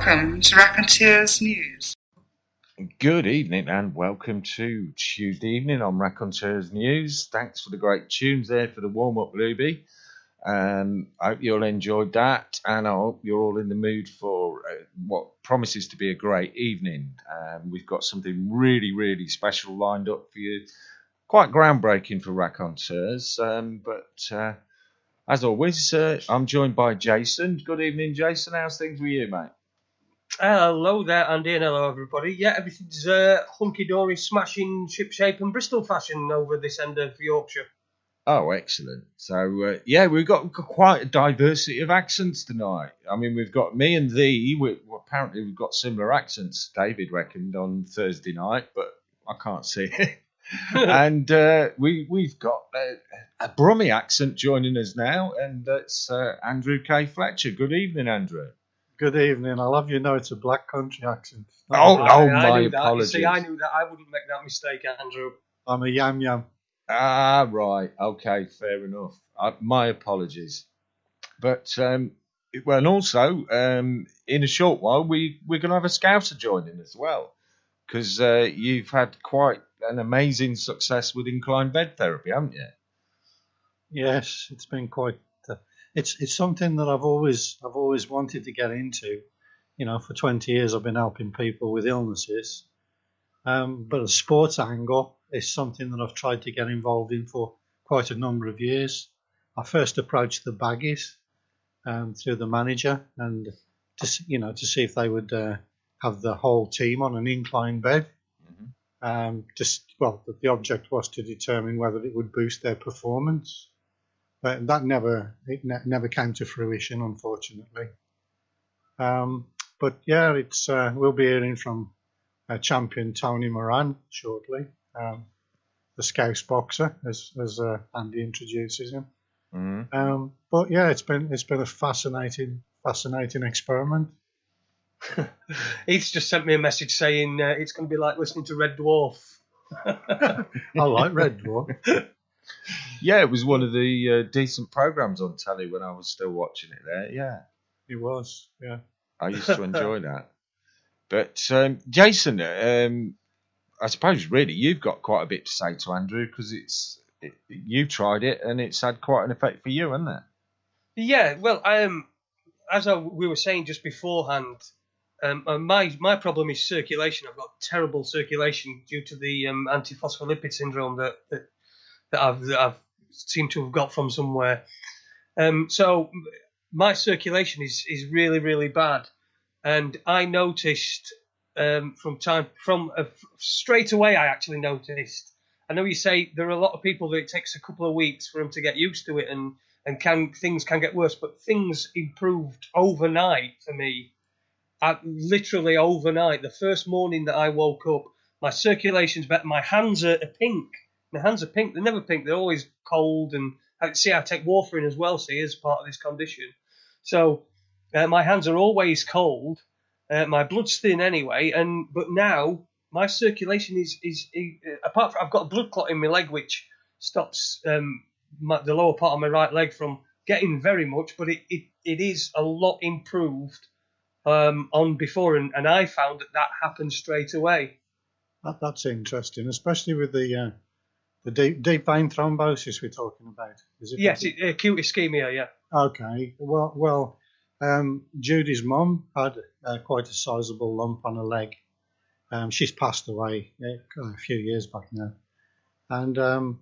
Welcome to Raconteurs News. Good evening and welcome to Tuesday evening on Raconteurs News. Thanks for the great tunes there for the warm-up, Luby. I hope you all enjoyed that, and I hope you're all in the mood for what promises to be a great evening. We've got something really, really special lined up for you. Quite groundbreaking for Raconteurs, but as always, I'm joined by Jason. Good evening, Jason. How's things with you, mate? Hello there, Andy, and hello, everybody. Yeah, everything's hunky-dory, smashing, ship-shape and Bristol fashion over this end of Yorkshire. Oh, excellent. So, we've got quite a diversity of accents tonight. I mean, we've got me and thee. Apparently, we've got similar accents, David reckoned, on Thursday night, but I can't see it. And we've got a Brummie accent joining us now, and that's Andrew K Fletcher. Good evening, Andrew. Good evening. I'll have you know it's a black country accent. My apologies. See, I knew that. I wouldn't make that mistake, Andrew. I'm a yam. Ah, right. Okay, fair enough. My apologies. But, and also, in a short while, we're going to have a Scouser joining as well, because you've had quite an amazing success with incline bed therapy, haven't you? Yes, it's been quite. It's something that I've always wanted to get into. You know, for 20 years I've been helping people with illnesses, but a sports angle is something that I've tried to get involved in for quite a number of years. I first approached the Baggies through the manager, and to see if they would have the whole team on an incline bed. The object was to determine whether it would boost their performance. But that never came to fruition, unfortunately. But yeah, we'll be hearing from champion Tony Moran shortly, the Scouse boxer, as Andy introduces him. Mm-hmm. But yeah, it's been a fascinating experiment. He's just sent me a message saying it's going to be like listening to Red Dwarf. I like Red Dwarf. Yeah, it was one of the decent programs on telly when I was still watching it there, yeah. It was, yeah. I used to enjoy that. But, Jason, I suppose really you've got quite a bit to say to Andrew, because you've tried it and it's had quite an effect for you, hasn't it? Yeah, well, as we were saying just beforehand, my problem is circulation. I've got terrible circulation due to the antiphospholipid syndrome that I've seemed to have got from somewhere. So my circulation is really, really bad, and I noticed straight away. I actually noticed. I know you say there are a lot of people that it takes a couple of weeks for them to get used to it, and things can get worse, but things improved overnight for me. Literally overnight. The first morning that I woke up, my circulation's better. My hands are pink. My hands are pink. They're never pink. They're always cold. And I take warfarin as well, as part of this condition. So my hands are always cold. My blood's thin anyway. But now my circulation is apart from I've got a blood clot in my leg, which stops the lower part of my right leg from getting very much. But it is a lot improved on before, and I found that happened straight away. That's interesting, especially with the deep vein thrombosis we're talking about. Is it? Yes, acute ischemia. Yeah. Okay. Well, Judy's mum had quite a sizable lump on her leg. She's passed away a few years back now, and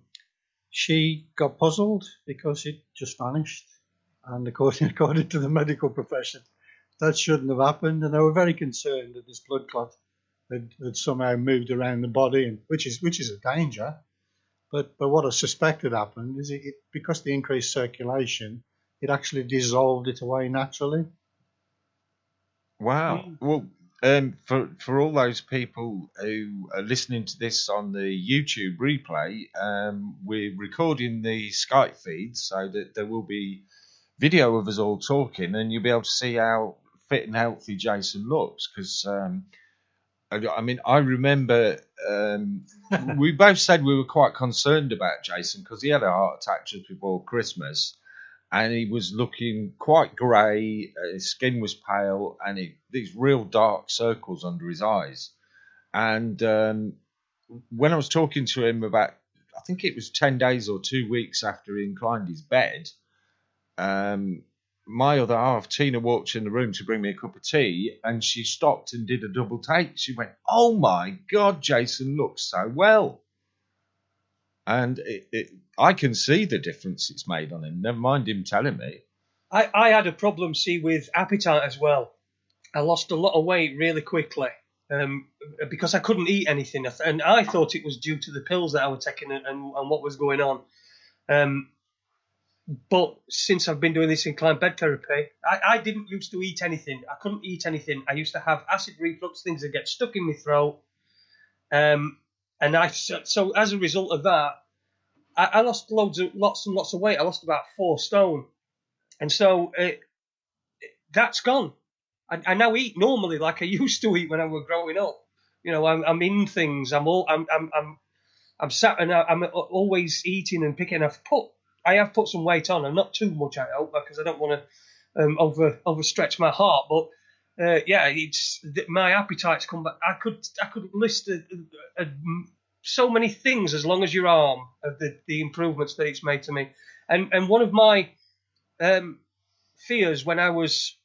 she got puzzled because it just vanished. And according to the medical profession, that shouldn't have happened, and they were very concerned that this blood clot had somehow moved around the body, and which is a danger. But what I suspected happened is it because the increased circulation, it actually dissolved it away naturally. Wow. Well, for all those people who are listening to this on the YouTube replay, we're recording the Skype feed so that there will be video of us all talking, and you'll be able to see how fit and healthy Jason looks. Because I remember we both said we were quite concerned about Jason because he had a heart attack just before Christmas, and he was looking quite grey. His skin was pale, and these real dark circles under his eyes. And when I was talking to him about, I think it was 10 days or 2 weeks after he inclined his bed, my other half, Tina, walked in the room to bring me a cup of tea, and she stopped and did a double take. She went, "Oh my God, Jason looks so well." And I can see the difference it's made on him. Never mind him telling me. I had a problem, with appetite as well. I lost a lot of weight really quickly because I couldn't eat anything. And I thought it was due to the pills that I was taking and what was going on. But since I've been doing this incline bed therapy, I didn't used to eat anything. I couldn't eat anything. I used to have acid reflux, things that get stuck in my throat. So as a result of that, I lost lots and lots of weight. I lost about 4 stone. And so that's gone. I now eat normally like I used to eat when I was growing up. You know, I'm in things. I'm sat and I'm always eating and picking. I have put some weight on, and not too much, I hope, because I don't want to overstretch my heart. But my appetite's come back. I could list so many things as long as your arm of the improvements that it's made to me. And one of my fears when I was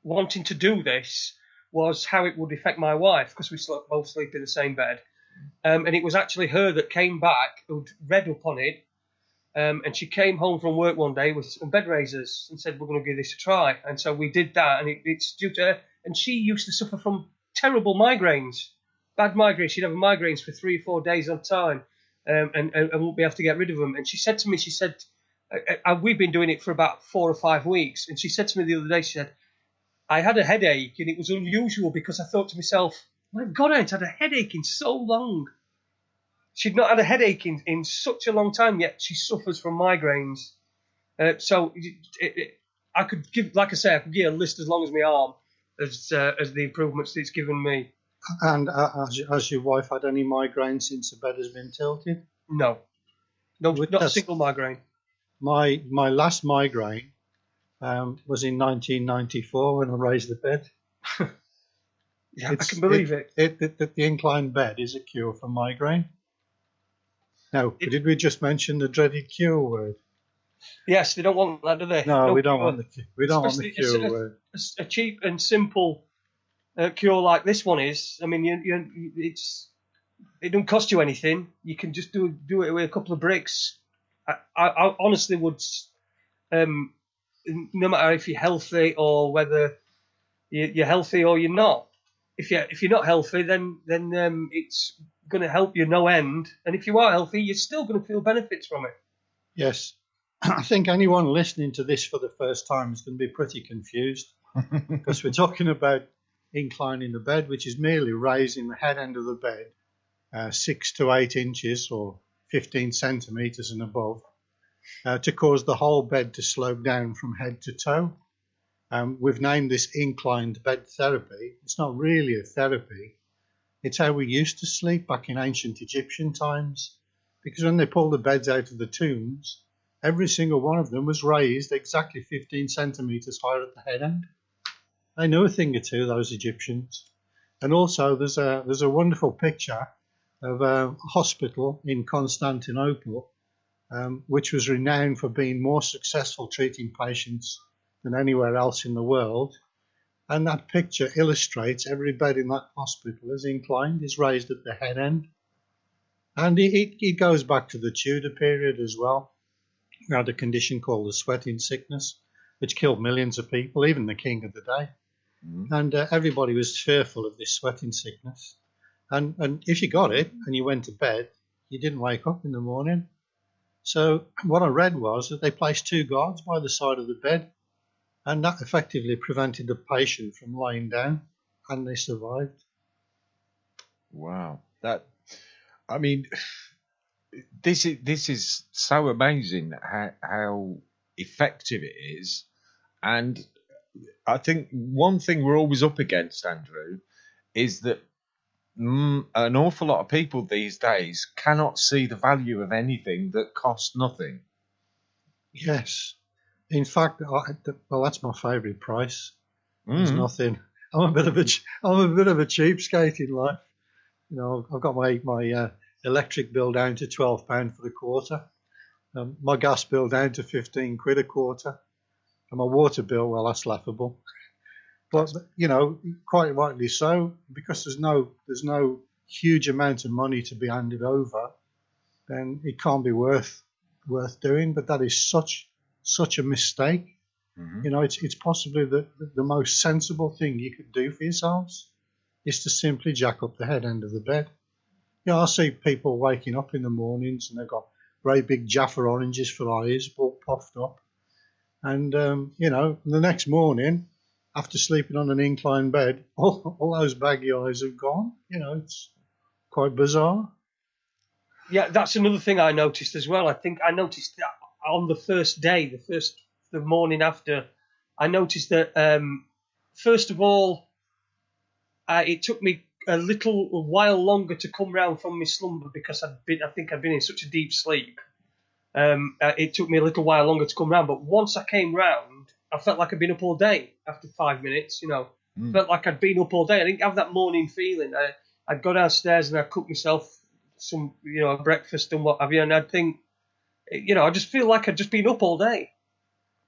wanting to do this was how it would affect my wife, because we both sleep in the same bed. And it was actually her that came back, who'd read up on it. And she came home from work one day with some bed raisers and said, "We're going to give this a try." And so we did that, and it's due to her. And she used to suffer from terrible migraines, bad migraines. She'd have migraines for 3 or 4 days on time, and won't be able to get rid of them. And she said to me, we've been doing it for about 4 or 5 weeks. And she said to me the other day, she said, "I had a headache, and it was unusual because I thought to myself, my God, I hadn't had a headache in so long." She'd not had a headache in such a long time, yet she suffers from migraines. So I could give, like I say, I could give a list as long as my arm as the improvements that it's given me. And has your wife had any migraine since the bed has been tilted? No, not a single migraine. My last migraine was in 1994 when I raised the bed. Yeah, I can believe it. The inclined bed is a cure for migraine. Now, did we just mention the dreaded cure word? Yes, they don't want that, do they? No, we don't want the cure word. A cheap and simple cure like this one is. I mean, it don't cost you anything. You can just do it with a couple of bricks. I honestly would, no matter if you're healthy or whether you're healthy or you're not. If you're not healthy, then it's going to help you no end. And if you are healthy, you're still going to feel benefits from it. Yes. I think anyone listening to this for the first time is going to be pretty confused because we're talking about inclining the bed, which is merely raising the head end of the bed 6 to 8 inches or 15 centimetres and above to cause the whole bed to slope down from head to toe. We've named this inclined bed therapy. It's not really a therapy. It's how we used to sleep back in ancient Egyptian times, because when they pulled the beds out of the tombs, every single one of them was raised exactly 15 centimetres higher at the head end. They knew a thing or two, those Egyptians. And also there's a wonderful picture of a hospital in Constantinople, which was renowned for being more successful treating patients than anywhere else in the world. And that picture illustrates every bed in that hospital is inclined, is raised at the head end. And it goes back to the Tudor period as well. We had a condition called the sweating sickness, which killed millions of people, even the king of the day. And everybody was fearful of this sweating sickness. And if you got it and you went to bed, you didn't wake up in the morning. So what I read was that they placed 2 guards by the side of the bed, and that effectively prevented the patient from lying down, and they survived. Wow. This is so amazing how effective it is. And I think one thing we're always up against, Andrew, is that an awful lot of people these days cannot see the value of anything that costs nothing. Yes. In fact, that's my favourite price. There's Mm. nothing. I'm a bit of a cheapskate in life. You know, I've got my electric bill down to £12 for a quarter. My gas bill down to 15 quid a quarter, and my water bill, well, that's laughable. But you know, quite rightly so, because there's no huge amount of money to be handed over, then it can't be worth doing. But that is such a mistake. Mm-hmm. You know, it's possibly the most sensible thing you could do for yourselves is to simply jack up the head end of the bed. You know, I see people waking up in the mornings and they've got great big Jaffa oranges for eyes, all puffed up. And, you know, the next morning, after sleeping on an incline bed, all those baggy eyes have gone. You know, it's quite bizarre. Yeah, that's another thing I noticed as well. I think I noticed that on the first day, the morning after, I noticed that first of all, it took me a while longer to come round from my slumber because I think I'd been in such a deep sleep. It took me a little while longer to come round, but once I came round, I felt like I'd been up all day after 5 minutes. You know, felt like I'd been up all day. I didn't have that morning feeling. I'd go downstairs and I'd cook myself some, you know, breakfast and what have you, and I'd think, you know, I just feel like I'd just been up all day.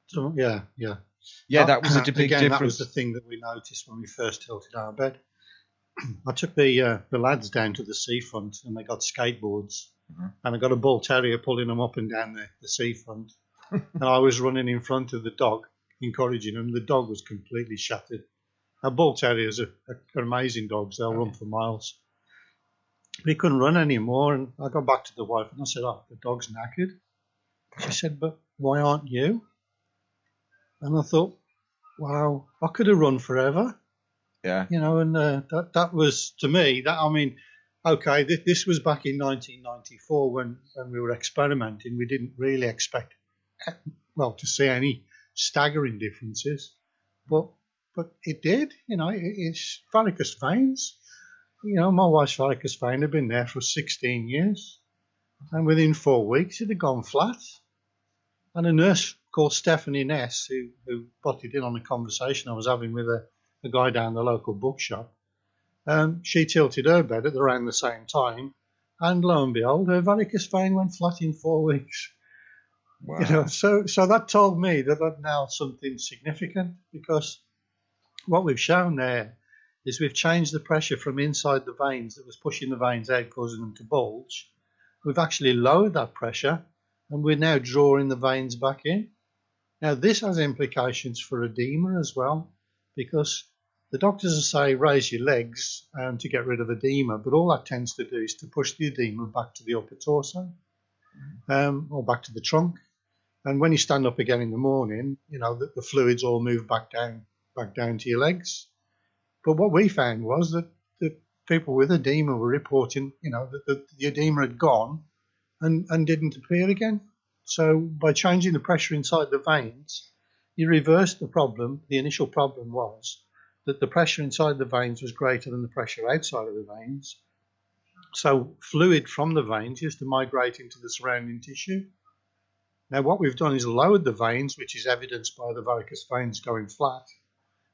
So, yeah. That was a big again, difference. That was the thing that we noticed when we first tilted our bed. I took the lads down to the seafront and they got skateboards, and I got a bull terrier pulling them up and down the seafront, and I was running in front of the dog, encouraging him. The dog was completely shattered. Now, bull terriers are amazing dogs; they'll run for miles. But he couldn't run anymore, and I got back to the wife and I said, "Oh, the dog's knackered." She said, "But why aren't you?" And I thought, wow, I could have run forever. Yeah. You know, and that was, to me, okay, this was back in 1994 when we were experimenting. We didn't really expect, well, to see any staggering differences, but it did. You know, it's varicose veins. You know, my wife's varicose vein had been there for 16 years, and within 4 weeks it had gone flat. And a nurse called Stephanie Ness, who butted in on a conversation I was having with a guy down the local bookshop, she tilted her bed at around the same time, and lo and behold, her varicose vein went flat in 4 weeks. Wow. You know, so that told me that now something significant, because what we've shown there is we've changed the pressure from inside the veins that was pushing the veins out, causing them to bulge. We've actually lowered that pressure, and we're now drawing the veins back in. Now, this has implications for edema as well, because the doctors will say raise your legs to get rid of edema, but all that tends to do is to push the edema back to the upper torso or back to the trunk. And when you stand up again in the morning, you know, the fluids all move back down to your legs. But what we found was that the people with edema were reporting, you know, that the edema had gone and didn't appear again. So by changing the pressure inside the veins, you reversed the problem. The initial problem was that the pressure inside the veins was greater than the pressure outside of the veins. So fluid from the veins used to migrate into the surrounding tissue. Now what we've done is lowered the veins, which is evidenced by the varicose veins going flat,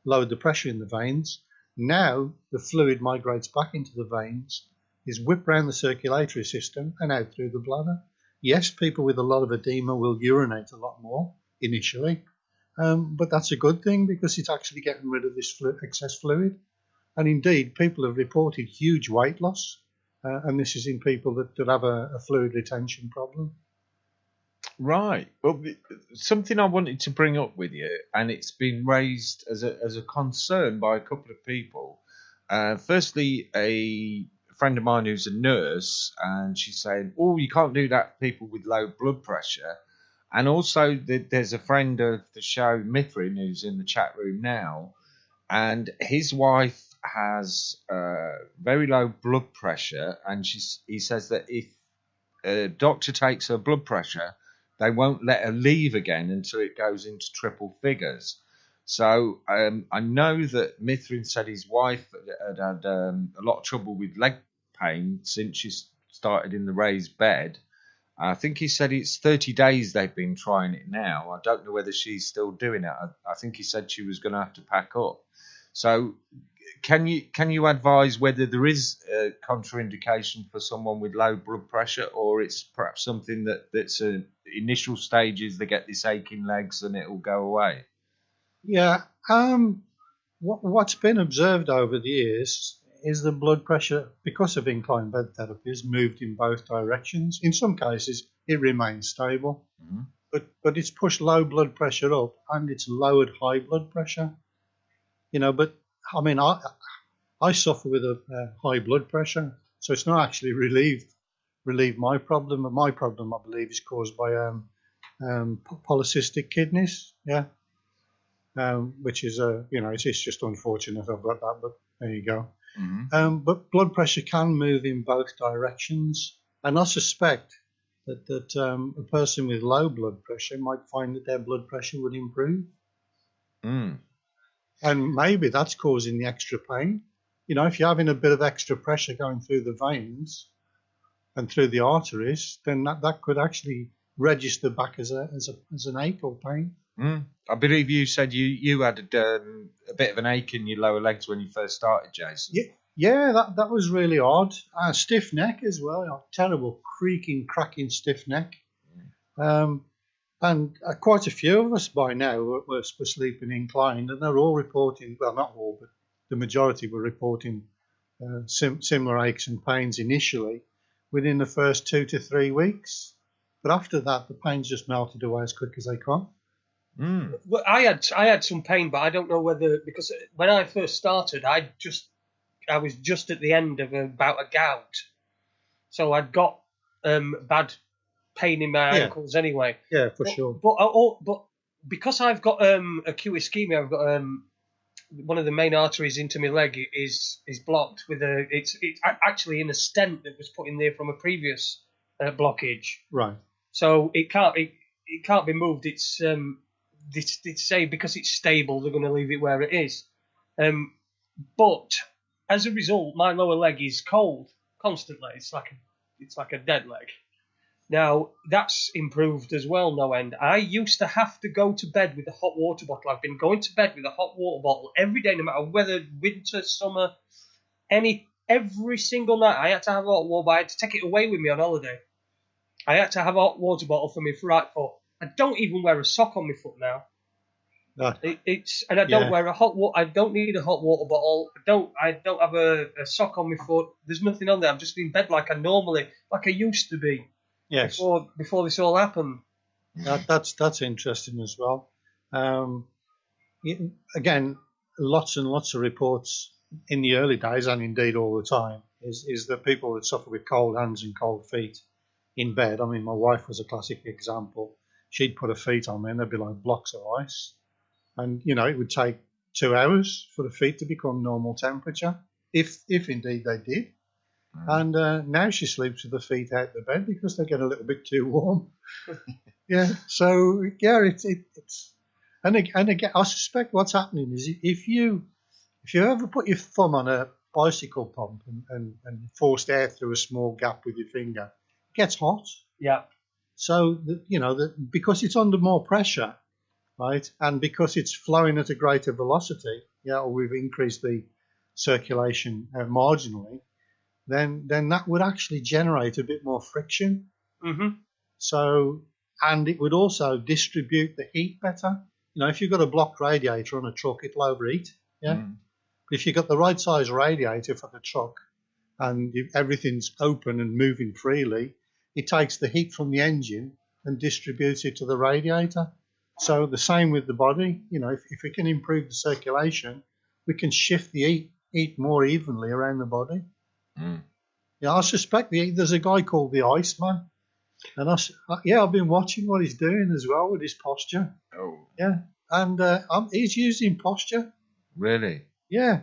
lowered the pressure in the veins. Now the fluid migrates back into the veins, is whipped around the circulatory system and out through the bladder. Yes, people with a lot of edema will urinate a lot more initially, but that's a good thing because it's actually getting rid of this excess fluid. And indeed, people have reported huge weight loss, and this is in people that have a fluid retention problem. Right. Well, something I wanted to bring up with you, and it's been raised as a concern by a couple of people. Firstly, a friend of mine who's a nurse, and she's saying, "Oh, you can't do that for people with low blood pressure." And also, there's a friend of the show, Mithrin, who's in the chat room now, and his wife has very low blood pressure, and he says that if a doctor takes her blood pressure, they won't let her leave again until it goes into triple figures. So I know that Mithrin said his wife had a lot of trouble with leg pain since she started in the raised bed. I think he said it's 30 days they've been trying it now. I don't know whether she's still doing it. I think he said she was going to have to pack up. So can you advise whether there is a contraindication for someone with low blood pressure, or it's perhaps something that's initial stages, they get this aching legs and it will go away? Yeah. What's been observed over the years is the blood pressure, because of incline bed therapy, has moved in both directions. In some cases, it remains stable, but it's pushed low blood pressure up and it's lowered high blood pressure. But I mean, I suffer with a high blood pressure, so it's not actually relieved my problem. But my problem, I believe, is caused by polycystic kidneys. Yeah. Which is it's just unfortunate I've got that, but there you go. But blood pressure can move in both directions, and I suspect that a person with low blood pressure might find that their blood pressure would improve, and maybe that's causing the extra pain. If you're having a bit of extra pressure going through the veins and through the arteries, then that could actually register back as an ache or pain. I believe you said you had a bit of an ache in your lower legs when you first started, Jason. Yeah, that was really odd. Stiff neck as well, terrible creaking, cracking stiff neck. And quite a few of us by now were sleeping inclined, and they're all reporting, well, not all, but the majority were reporting similar aches and pains initially within the first 2 to 3 weeks. But after that, the pains just melted away as quick as they can. Well, I had some pain, but I don't know whether, because when I first started, I was just at the end of a bout of gout, so I'd got bad pain in my ankles anyway. Yeah, for sure. But because I've got acute ischemia, I've got one of the main arteries into my leg is blocked with it's actually in a stent that was put in there from a previous blockage. Right. So it can't be moved. It's they say because it's stable, they're going to leave it where it is. But as a result, my lower leg is cold constantly. It's like a dead leg. Now that's improved as well, no end. I used to have to go to bed with a hot water bottle. I've been going to bed with a hot water bottle every day, no matter whether winter, summer, every single night. I had to have a hot water bottle. I had to take it away with me on holiday. I had to have a hot water bottle for my right foot. I don't even wear a sock on my foot now. No. I don't wear a hot water. I don't need a hot water bottle. I don't have a sock on my foot. There's nothing on there. I'm just in bed like I used to be. Yes. Before this all happened. That's interesting as well. Again, lots and lots of reports in the early days, and indeed all the time, is that people would suffer with cold hands and cold feet in bed. I mean, my wife was a classic example. She'd put her feet on me and they'd be like blocks of ice. And, it would take 2 hours for the feet to become normal temperature, if indeed they did. And now she sleeps with the feet out the bed because they get a little bit too warm. Yeah, so, yeah, it's... And again, I suspect what's happening is if you ever put your thumb on a bicycle pump and forced air through a small gap with your finger, it gets hot. Yeah. So, because it's under more pressure, right, and because it's flowing at a greater velocity, or we've increased the circulation marginally, then that would actually generate a bit more friction. Mm-hmm. So, and it would also distribute the heat better. If you've got a blocked radiator on a truck, it'll overheat. Yeah. But if you've got the right size radiator for the truck and everything's open and moving freely, it takes the heat from the engine and distributes it to the radiator. So the same with the body. If we can improve the circulation, we can shift the heat more evenly around the body. I suspect there's a guy called the Iceman, and I've been watching what he's doing as well with his posture. Oh, yeah, and he's using posture. Really? Yeah.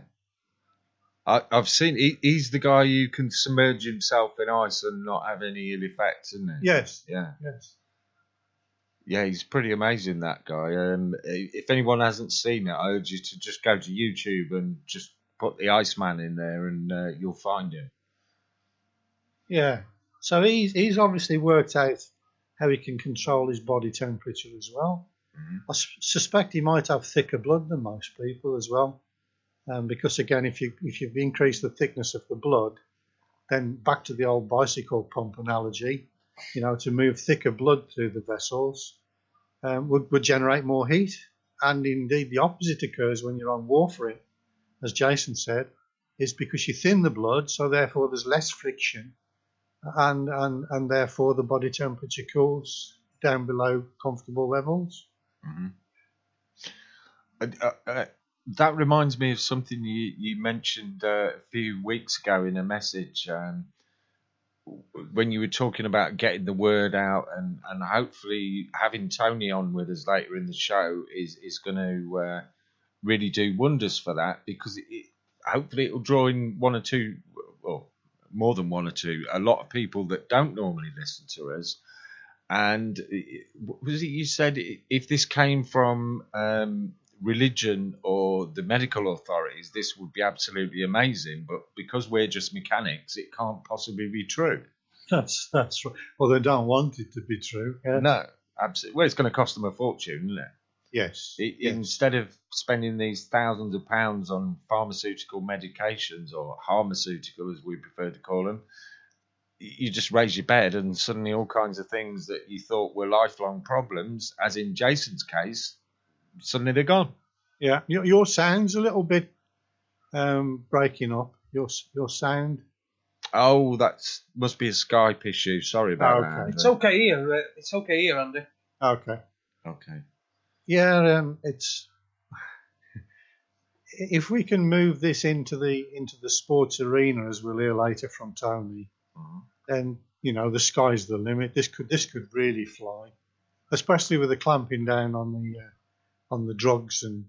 I've seen he's the guy who can submerge himself in ice and not have any ill effects, isn't he? Yes. Yeah. Yes. Yeah, he's pretty amazing, that guy. If anyone hasn't seen it, I urge you to just go to YouTube and just put the Iceman in there, and you'll find him. Yeah. So he's obviously worked out how he can control his body temperature as well. Mm-hmm. I suspect he might have thicker blood than most people as well, because again, if you've increased the thickness of the blood, then back to the old bicycle pump analogy, to move thicker blood through the vessels would generate more heat. And indeed, the opposite occurs when you're on warfarin, as Jason said, is because you thin the blood, so therefore there's less friction, and therefore the body temperature cools down below comfortable levels. Mm-hmm. That reminds me of something you mentioned a few weeks ago in a message, when you were talking about getting the word out, and hopefully having Tony on with us later in the show is going to really do wonders for that, because hopefully it'll draw in one or two, or more than one or two, a lot of people that don't normally listen to us. And was it you said if this came from religion or the medical authorities, this would be absolutely amazing, but because we're just mechanics, it can't possibly be true. That's right. Well, they don't want it to be true. Yes. No, absolutely. Well, it's going to cost them a fortune, isn't it? Yes. Instead of spending these thousands of pounds on pharmaceutical medications, or pharmaceutical as we prefer to call them, you just raise your bed and suddenly all kinds of things that you thought were lifelong problems, as in Jason's case, suddenly they're gone. Yeah, your sound's a little bit breaking up. Your sound. Oh, that must be a Skype issue. Sorry about that. It's okay here. It's okay here, Andy. Okay. Yeah, it's if we can move this into the sports arena, as we'll hear later from Tony, then the sky's the limit. This could really fly, especially with the clamping down on the drugs, and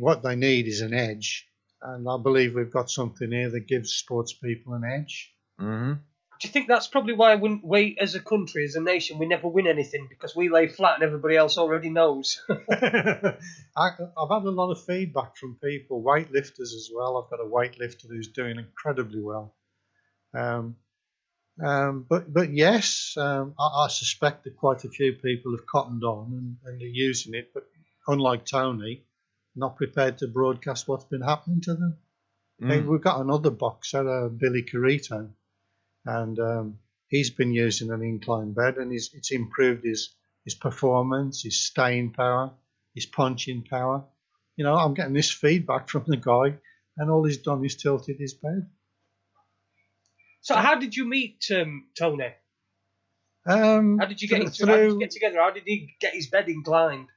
what they need is an edge, and I believe we've got something here that gives sports people an edge. Mm-hmm. Do you think that's probably why we, as a country, as a nation, we never win anything, because we lay flat and everybody else already knows? I've had a lot of feedback from people, weightlifters as well. I've got a weightlifter who's doing incredibly well. But yes, I suspect that quite a few people have cottoned on and are using it, but unlike Tony, not prepared to broadcast what's been happening to them. We've got another boxer, Billy Carito, and he's been using an incline bed, and it's improved his performance, his staying power, his punching power. I'm getting this feedback from the guy, and all he's done is tilted his bed. So how did you meet Tony? How did you get together? How did he get his bed inclined?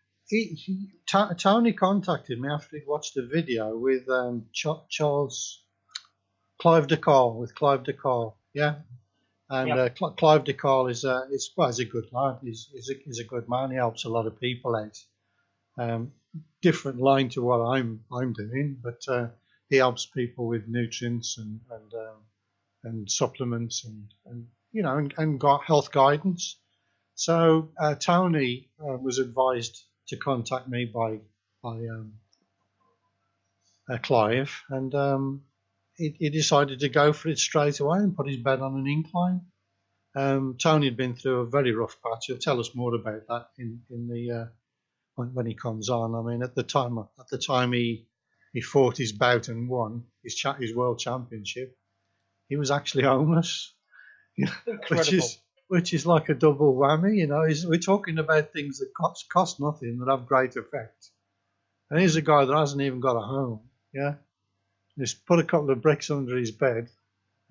Tony contacted me after he'd watched a video with Clive DeCarl, yeah. And Clive DeCarl is a good lad. He's a good man. He helps a lot of people out. Different line to what I'm doing, but he helps people with nutrients and supplements and got health guidance. So Tony was advised to contact me by Clive, and he decided to go for it straight away and put his bed on an incline. Tony had been through a very rough patch. He'll tell us more about that in the when he comes on. I mean, at the time he fought his bout and won his world championship, he was actually homeless. Which is like a double whammy, We're talking about things that cost nothing, that have great effect. And here's a guy that hasn't even got a home, yeah? Just put a couple of bricks under his bed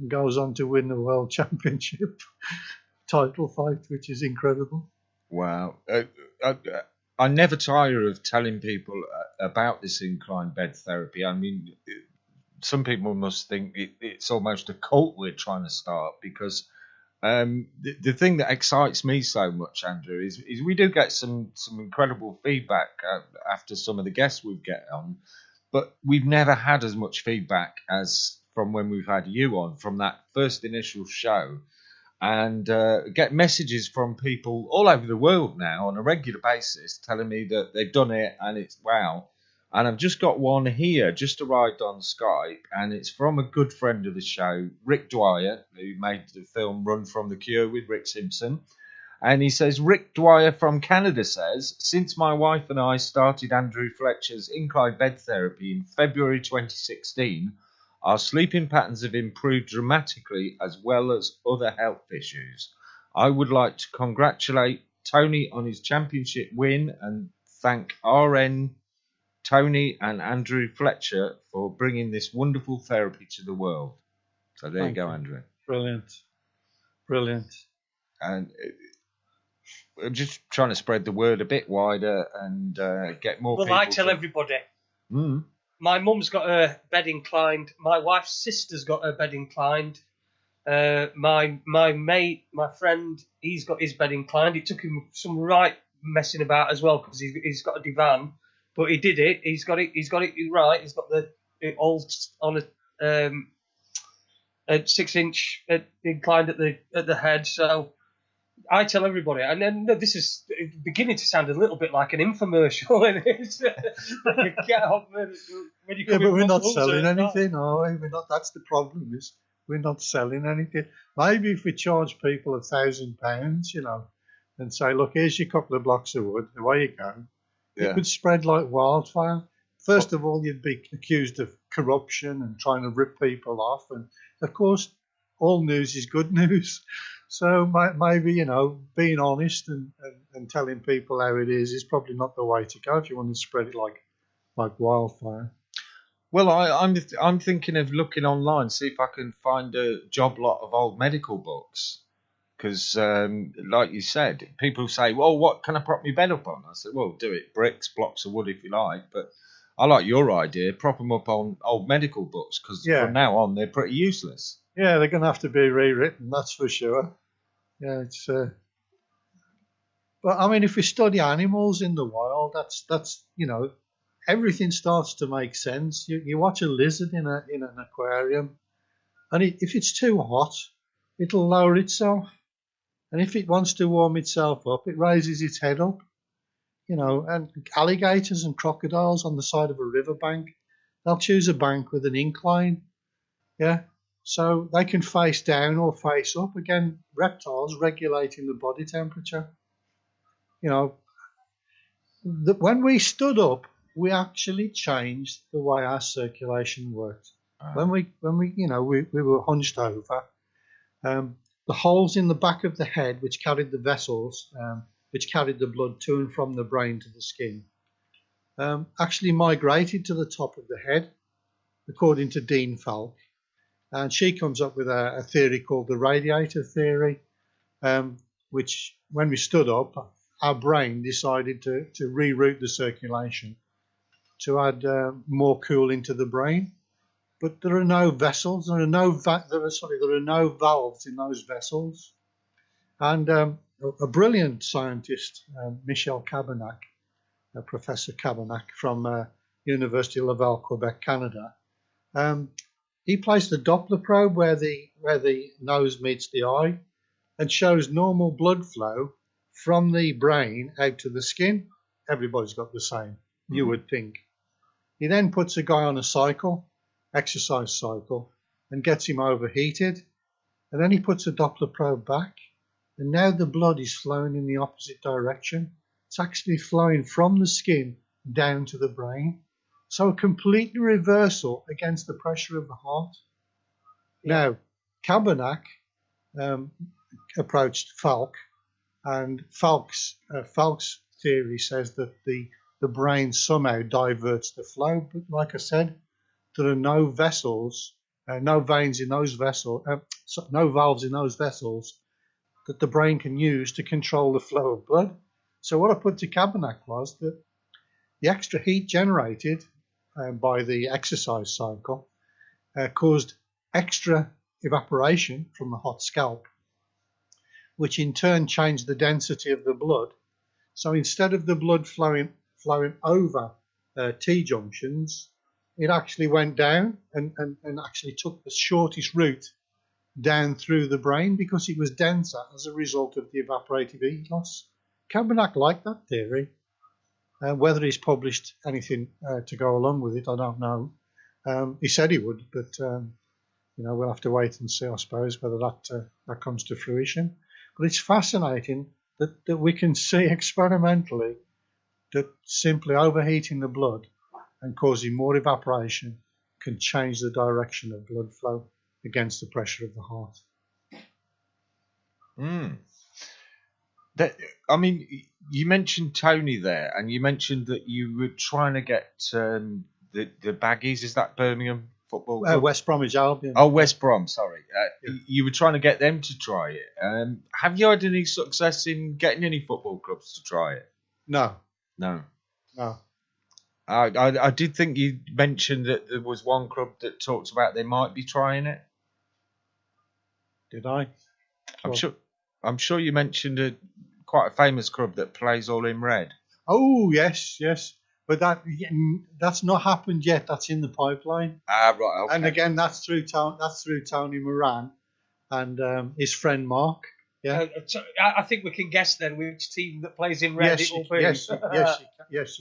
and goes on to win the world championship title fight, which is incredible. Wow. I never tire of telling people about this incline bed therapy. I mean, some people must think it's almost a cult we're trying to start, because the thing that excites me so much, Andrew, is we do get some incredible feedback after some of the guests we get on, but we've never had as much feedback as from when we've had you on, from that first initial show, and get messages from people all over the world now on a regular basis telling me that they've done it and it's wow. And I've just got one here, just arrived on Skype, and it's from a good friend of the show, Rick Dwyer, who made the film Run from the Cure with Rick Simpson. And he says, Rick Dwyer from Canada says, since my wife and I started Andrew Fletcher's incline bed therapy in February 2016, our sleeping patterns have improved dramatically as well as other health issues. I would like to congratulate Tony on his championship win and thank RN Tony and Andrew Fletcher for bringing this wonderful therapy to the world. So there you go, Andrew. Brilliant. And I'm just trying to spread the word a bit wider and get more people. Well, I tell everybody. My mum's got her bed inclined. My wife's sister's got her bed inclined. My mate, my friend, he's got his bed inclined. It took him some right messing about as well because he's got a divan. But he did it. He's got it right. He's got it all on a 6-inch inclined at the head. So I tell everybody, and then this is beginning to sound a little bit like an infomercial. But we're not selling anything, are we? We're not. That's the problem. Is we're not selling anything. Maybe if we charge people £1,000, and say, look, here's your couple of blocks of wood. Away you go. It could spread like wildfire. First of all, you'd be accused of corruption and trying to rip people off. And, of course, all news is good news. So maybe, being honest and telling people how it is probably not the way to go if you want to spread it like wildfire. Well, I'm thinking of looking online, see if I can find a job lot of old medical books. Because, like you said, people say, well, what can I prop my bed up on? I said, well, do it bricks, blocks of wood if you like. But I like your idea, prop them up on old medical books because from now on they're pretty useless. Yeah, they're going to have to be rewritten, that's for sure. Yeah, it's. But I mean, if we study animals in the wild, that's everything starts to make sense. You watch a lizard in an aquarium, and if it's too hot, it'll lower itself. And if it wants to warm itself up, it raises its head up. And alligators and crocodiles on the side of a riverbank, they'll choose a bank with an incline. Yeah. So they can face down or face up. Again, reptiles regulating the body temperature. When we stood up, we actually changed the way our circulation worked. When we were hunched over, the holes in the back of the head, which carried the vessels, which carried the blood to and from the brain to the skin, actually migrated to the top of the head, according to Dean Falk. And she comes up with a theory called the radiator theory, which, when we stood up, our brain decided to reroute the circulation to add more cooling to the brain. But there are no vessels. There are no valves in those vessels. And a brilliant scientist, Michel Cabernac, Professor Cabernac from University of Laval, Quebec, Canada, he placed a Doppler probe where the nose meets the eye and shows normal blood flow from the brain out to the skin. Everybody's got the same, you would think. He then puts a guy on a exercise cycle, and gets him overheated, and then he puts a Doppler probe back, and now the blood is flowing in the opposite direction. It's actually flowing from the skin down to the brain, so a complete reversal against the pressure of the heart. Now, Cabernac approached Falk, and Falk's theory says that the brain somehow diverts the flow, but like I said, there are no vessels, no veins in those vessels, no valves in those vessels that the brain can use to control the flow of blood. So what I put to Cabernac was that the extra heat generated by the exercise cycle caused extra evaporation from the hot scalp, which in turn changed the density of the blood. So instead of the blood flowing over T-junctions, it actually went down and actually took the shortest route down through the brain because it was denser as a result of the evaporative heat loss. Cabernac liked that theory. Whether he's published anything to go along with it, I don't know. He said he would, but we'll have to wait and see, I suppose, whether that comes to fruition. But it's fascinating that we can see experimentally that simply overheating the blood and causing more evaporation can change the direction of blood flow against the pressure of the heart. You mentioned Tony there, and you mentioned that you were trying to get the Baggies. Is that Birmingham Football Club? West Bromwich Albion. Oh, West Brom, sorry. Yeah. You were trying to get them to try it. Have you had any success in getting any football clubs to try it? No. I did think you mentioned that there was one club that talked about they might be trying it. Did I? I'm sure you mentioned quite a famous club that plays all in red. Oh yes, but that's not happened yet. That's in the pipeline. Right. Okay. And again, that's through Tony Moran and his friend Mark. Yeah. I think we can guess then which team that plays in red it will be. Yes, you can. Yes.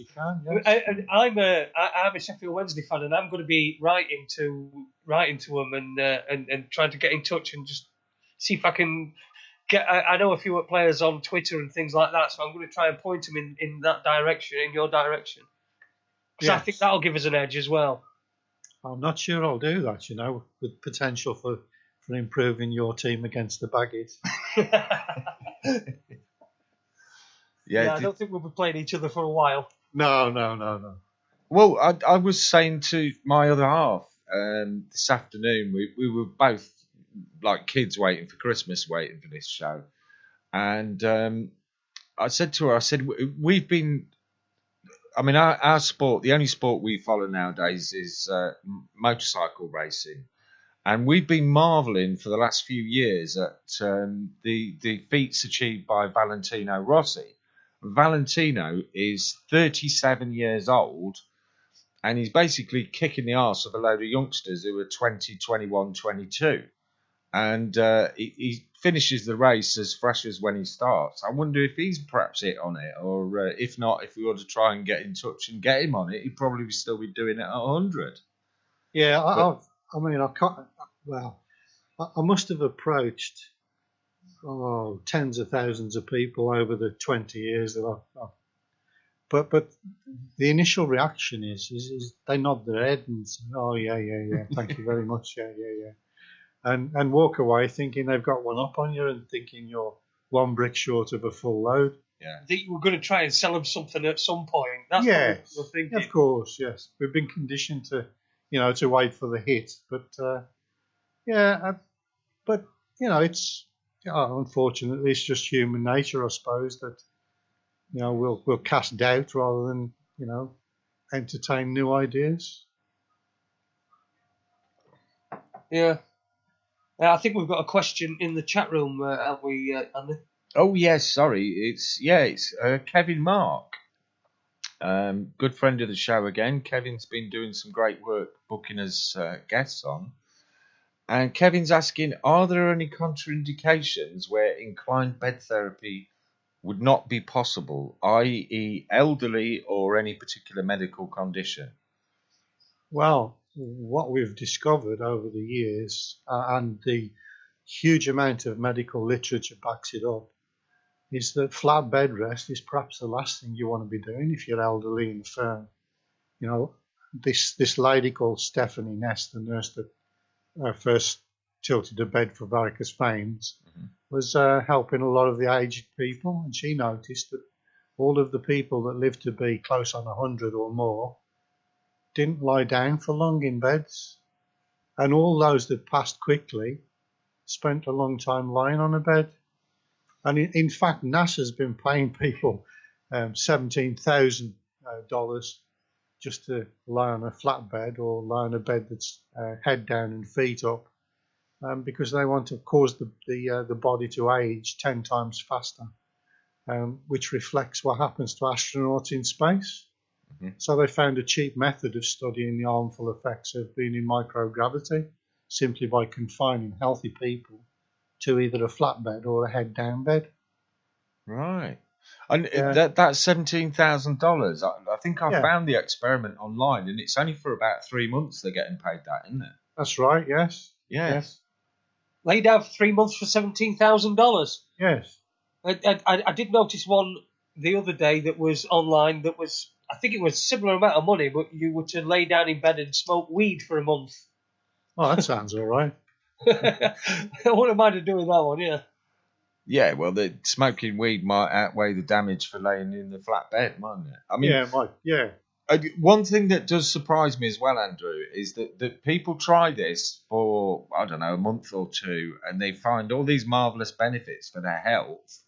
And I'm a Sheffield Wednesday fan, and I'm going to be writing to them and trying to get in touch and just see if I can get. I know a few players on Twitter and things like that, so I'm going to try and point them in that direction, in your direction, because I think that'll give us an edge as well. I'm not sure I'll do that. With potential for improving your team against the Baggies. I don't think we'll be playing each other for a while. No. Well, I was saying to my other half this afternoon, we were both like kids waiting for Christmas, waiting for this show. And I said to her, we've been... I mean, our sport, the only sport we follow nowadays is motorcycle racing. And we've been marvelling for the last few years at the feats achieved by Valentino Rossi. Valentino is 37 years old, and he's basically kicking the arse of a load of youngsters who are 20, 21, 22. And he finishes the race as fresh as when he starts. I wonder if he's perhaps hit on it, or if not, if we were to try and get in touch and get him on it, he'd probably still be doing it at 100. Yeah, I can't. Well, I must have approached tens of thousands of people over the 20 years that I've. But the initial reaction is they nod their head and say, "Oh yeah, thank you very much, yeah," and walk away thinking they've got one up on you and thinking you're one brick short of a full load. Yeah, I think we're going to try and sell them something at some point. That's what we're thinking. Of course, yes. We've been conditioned to wait for the hit, but it's unfortunately it's just human nature, I suppose, that we'll cast doubt rather than entertain new ideas. Yeah. I think we've got a question in the chat room, haven't we, Andy? Oh yes, sorry. It's Kevin Mark. Good friend of the show again. Kevin's been doing some great work booking us guests on. And Kevin's asking, are there any contraindications where inclined bed therapy would not be possible, i.e. elderly or any particular medical condition? Well, what we've discovered over the years, and the huge amount of medical literature backs it up, is that flat bed rest is perhaps the last thing you want to be doing if you're elderly and firm. This lady called Stephanie Ness, the nurse that first tilted a bed for varicose veins, was helping a lot of the aged people, and she noticed that all of the people that lived to be close on 100 or more didn't lie down for long in beds, and all those that passed quickly spent a long time lying on a bed. And in fact, NASA's been paying people $17,000 just to lie on a flat bed or lie on a bed that's head down and feet up, because they want to cause the body to age 10 times faster, which reflects what happens to astronauts in space. So they found a cheap method of studying the harmful effects of being in microgravity simply by confining healthy people to either a flat bed or a head down bed. Right. And Yeah. that's $17,000. I think I Yeah. found the experiment online, and it's only for about 3 months they're getting paid that, isn't it? That's right. Yes. Yeah. Yes. Lay down for 3 months for $17,000. Yes. I did notice one the other day that was online that was, I think it was a similar amount of money, but you were to lay down in bed and smoke weed for a month. Oh, that sounds all right. I wouldn't mind doing that one, yeah. Yeah, well, the smoking weed might outweigh the damage for laying in the flat bed, mightn't it? I mean, Yeah, Mike. Yeah. One thing that does surprise me as well, Andrew, is that people try this for, I don't know, a month or two, and they find all these marvellous benefits for their health.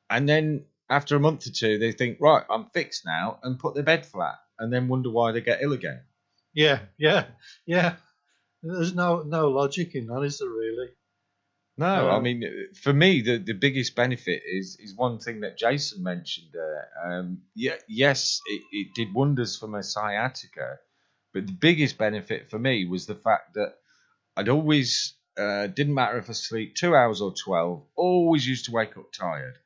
And then after a month or two, they think, right, I'm fixed now, and put their bed flat, and then wonder why they get ill again. Yeah. Yeah. Yeah. There's no logic in that, is there really? No, I mean, for me, the biggest benefit is one thing that Jason mentioned there. Yes, it did wonders for my sciatica, but the biggest benefit for me was the fact that I'd always, didn't matter if I sleep 2 hours or 12, always used to wake up tired.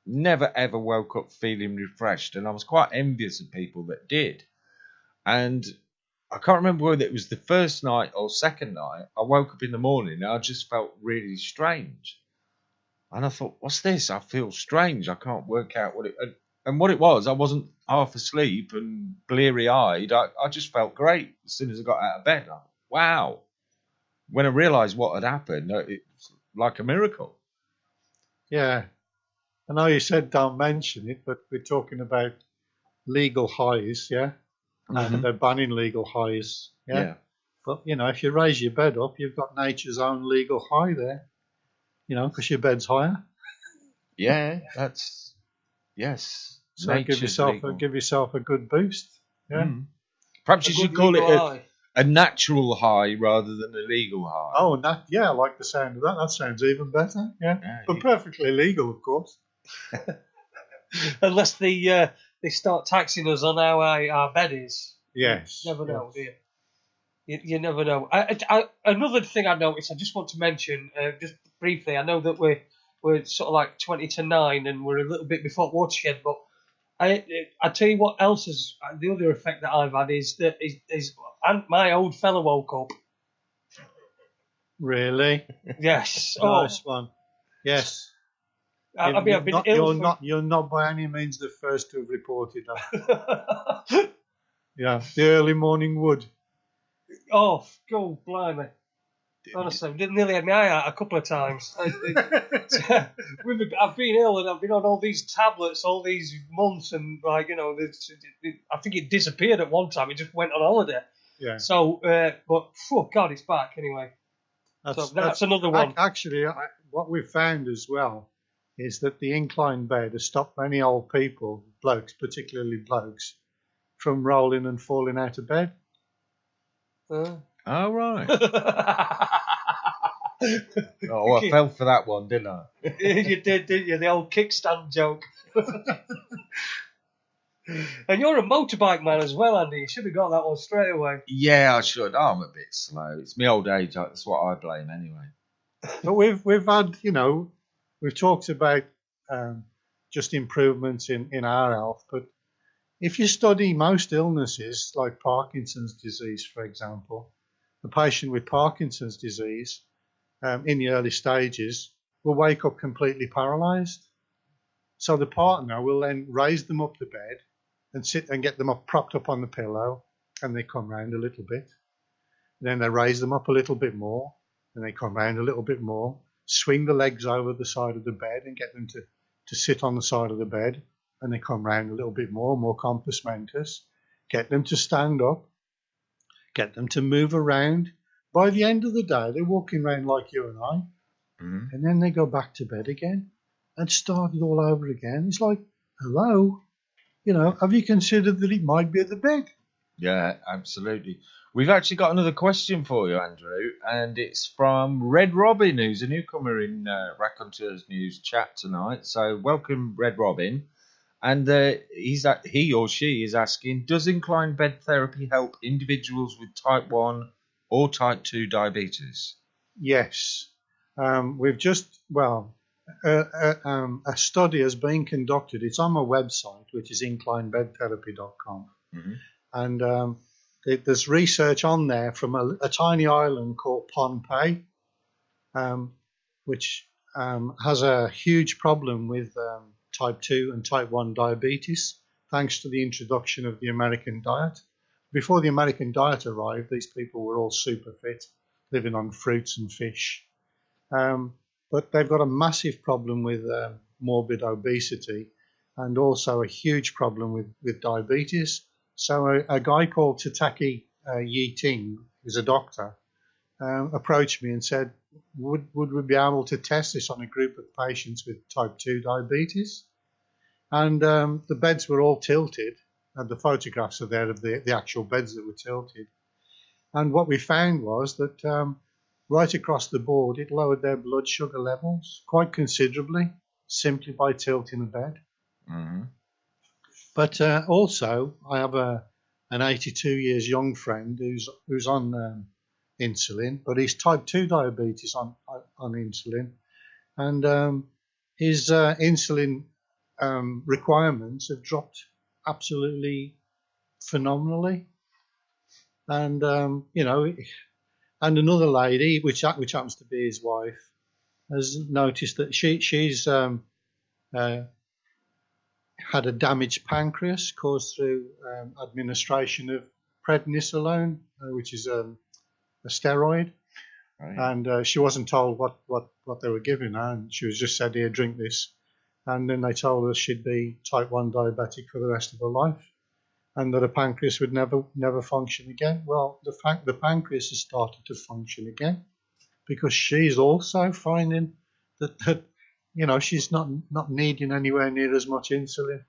Never ever woke up feeling refreshed, and I was quite envious of people that did. And I can't remember whether it was the first night or second night. I woke up in the morning and I just felt really strange. And I thought, what's this? I feel strange. I can't work out what it... And what it was, I wasn't half asleep and bleary-eyed. I just felt great as soon as I got out of bed. Wow. When I realised what had happened, it's like a miracle. Yeah. I know you said don't mention it, but we're talking about legal highs, yeah? And they're banning legal highs, yeah? But, if you raise your bed up, you've got nature's own legal high there, because your bed's higher. Yeah, that's... Yes. So give yourself a good boost, yeah? Perhaps you should call it a natural high rather than a legal high. Oh, I like the sound of that. That sounds even better, yeah? But perfectly legal, of course. Unless they start taxing us on how high our bed is. Yes. You never know, do you? You never know. Another thing I noticed, I just want to mention, just briefly, I know that we're sort of like 20 to 9 and we're a little bit before watershed, but I tell you what else is, the other effect that I've had is that my old fella woke up. Really? Yes. Nice one. Yes. I've been ill. You're not by any means the first to have reported that. Yeah, the early morning wood. Oh, go blimey! Honestly, I nearly had my eye out a couple of times. I've been ill and I've been on all these tablets all these months, and I think it disappeared at one time. It just went on holiday. Yeah. So, but God, it's back anyway. That's another one. Actually, what we've found as well is that the incline bed has stopped many old people, blokes, particularly blokes, from rolling and falling out of bed. Oh, right. Oh, I fell for that one, didn't I? You did, didn't you? The old kickstand joke. And you're a motorbike man as well, Andy. You should have got that one straight away. Yeah, I should. Oh, I'm a bit slow. It's my old age. That's what I blame anyway. But we've had, we've talked about just improvements in our health, but if you study most illnesses, like Parkinson's disease, for example, the patient with Parkinson's disease in the early stages will wake up completely paralysed. So the partner will then raise them up to bed and sit and get them up, propped up on the pillow, and they come round a little bit. Then they raise them up a little bit more, and they come round a little bit more, swing the legs over the side of the bed and get them to sit on the side of the bed, and they come round a little bit more compos mentis, get them to stand up, get them to move around. By the end of the day, they're walking around like you and I, and then they go back to bed again and start it all over again. It's like, hello, have you considered that it might be the bed? Yeah, absolutely. We've actually got another question for you, Andrew, and it's from Red Robin, who's a newcomer in Raconteurs News chat tonight. So welcome, Red Robin. And he or she is asking, does incline bed therapy help individuals with type 1 or type 2 diabetes? Yes. a study has been conducted. It's on my website, which is inclinebedtherapy.com. Mm-hmm. And there's research on there from a tiny island called Pohnpei, which has a huge problem with type 2 and type 1 diabetes, thanks to the introduction of the American diet. Before the American diet arrived, these people were all super fit, living on fruits and fish. But they've got a massive problem with morbid obesity and also a huge problem with diabetes. So a guy called Tataki Yi Ting, who's a doctor, approached me and said, would we be able to test this on a group of patients with type 2 diabetes? And the beds were all tilted, and the photographs are there of the actual beds that were tilted. And what we found was that right across the board, it lowered their blood sugar levels quite considerably, simply by tilting the bed. Mm-hmm. But also, I have an 82 years young friend who's on insulin, but he's type 2 diabetes on insulin, and his insulin requirements have dropped absolutely phenomenally. And and another lady, which happens to be his wife, has noticed that she's had a damaged pancreas caused through administration of prednisolone, which is a steroid. Right. And she wasn't told what they were giving her, and she was just said, "Here, drink this." And then they told her she'd be type 1 diabetic for the rest of her life, and that her pancreas would never function again. Well, the pancreas has started to function again because she's also finding that she's not needing anywhere near as much insulin,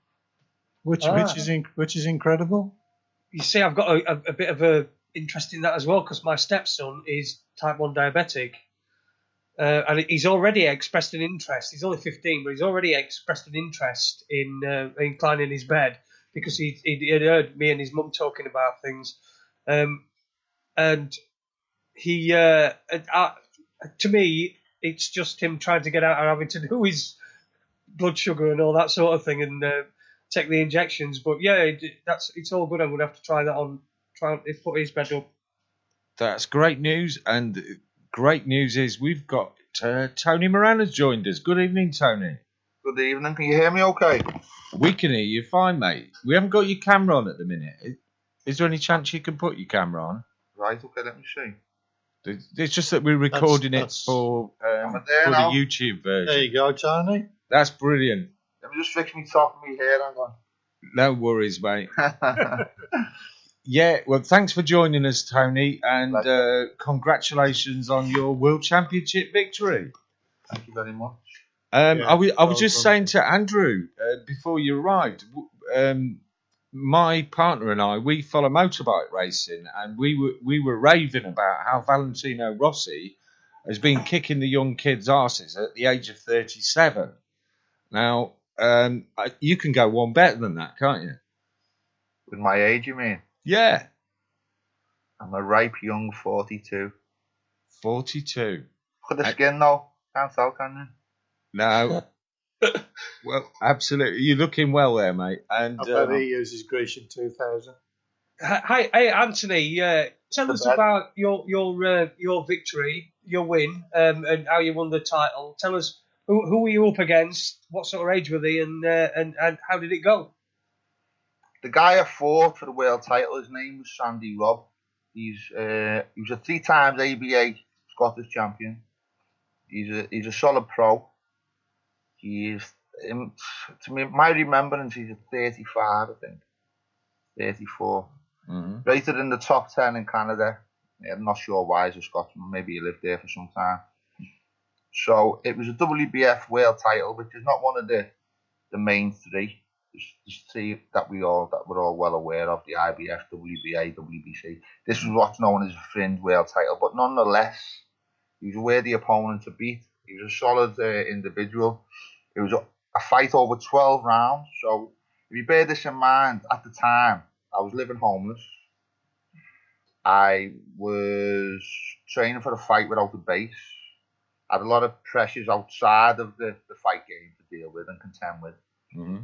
which is incredible. You see, I've got a bit of a interest in that as well, because my stepson is type 1 diabetic, and he's already expressed an interest. He's only 15, but he's already expressed an interest in inclining his bed, because he had heard me and his mum talking about things, and he to me, it's just him trying to get out of having to do his blood sugar and all that sort of thing, and take the injections. But yeah, it's all good. I'm going to have to try that on. Try and put his bed up. That's great news, and great news is we've got Tony Moran has joined us. Good evening, Tony. Good evening. Can you hear me okay? We can hear you fine, mate. We haven't got your camera on at the minute. Is there any chance you can put your camera on? Right, okay, let me see. It's just that we're recording it for the YouTube version. There you go, Tony. That's brilliant. Let me just fix me top of my hair. Hang on. No worries, mate. Yeah, well, thanks for joining us, Tony, and congratulations on your World Championship victory. Thank you very much. I was just saying to Andrew before you arrived, my partner and I, we follow motorbike racing, and we were raving about how Valentino Rossi has been kicking the young kids' arses at the age of 37. Now, you can go one better than that, can't you? With my age, you mean? Yeah. I'm a ripe young 42. 42. Look at the skin, though. Can't tell, can you? No. Well, absolutely. You're looking well there, mate. And I bet he uses Grecian 2000. Hi, Anthony. Tell us about your victory, your win, and how you won the title. Tell us who were you up against, what sort of age were they, and how did it go? The guy I fought for the world title, his name was Sandy Robb. He was a 3 times ABA Scottish champion. He's a solid pro. He is, to me, my remembrance, he's a 35, I think. 34. Mm-hmm. Rated in the top 10 in Canada. Yeah, I'm not sure why he's a Scotsman. Maybe he lived there for some time. So it was a WBF world title, which is not one of the main 3. There's 3 that we're all well aware of: the IBF, WBA, WBC. This was what's known as a fringe world title, but nonetheless, he was a worthy opponent to beat. He was a solid individual. It was a fight over 12 rounds. So if you bear this in mind, at the time, I was living homeless. I was training for a fight without a base. had a lot of pressures outside of the fight game to deal with and contend with. Mm-hmm.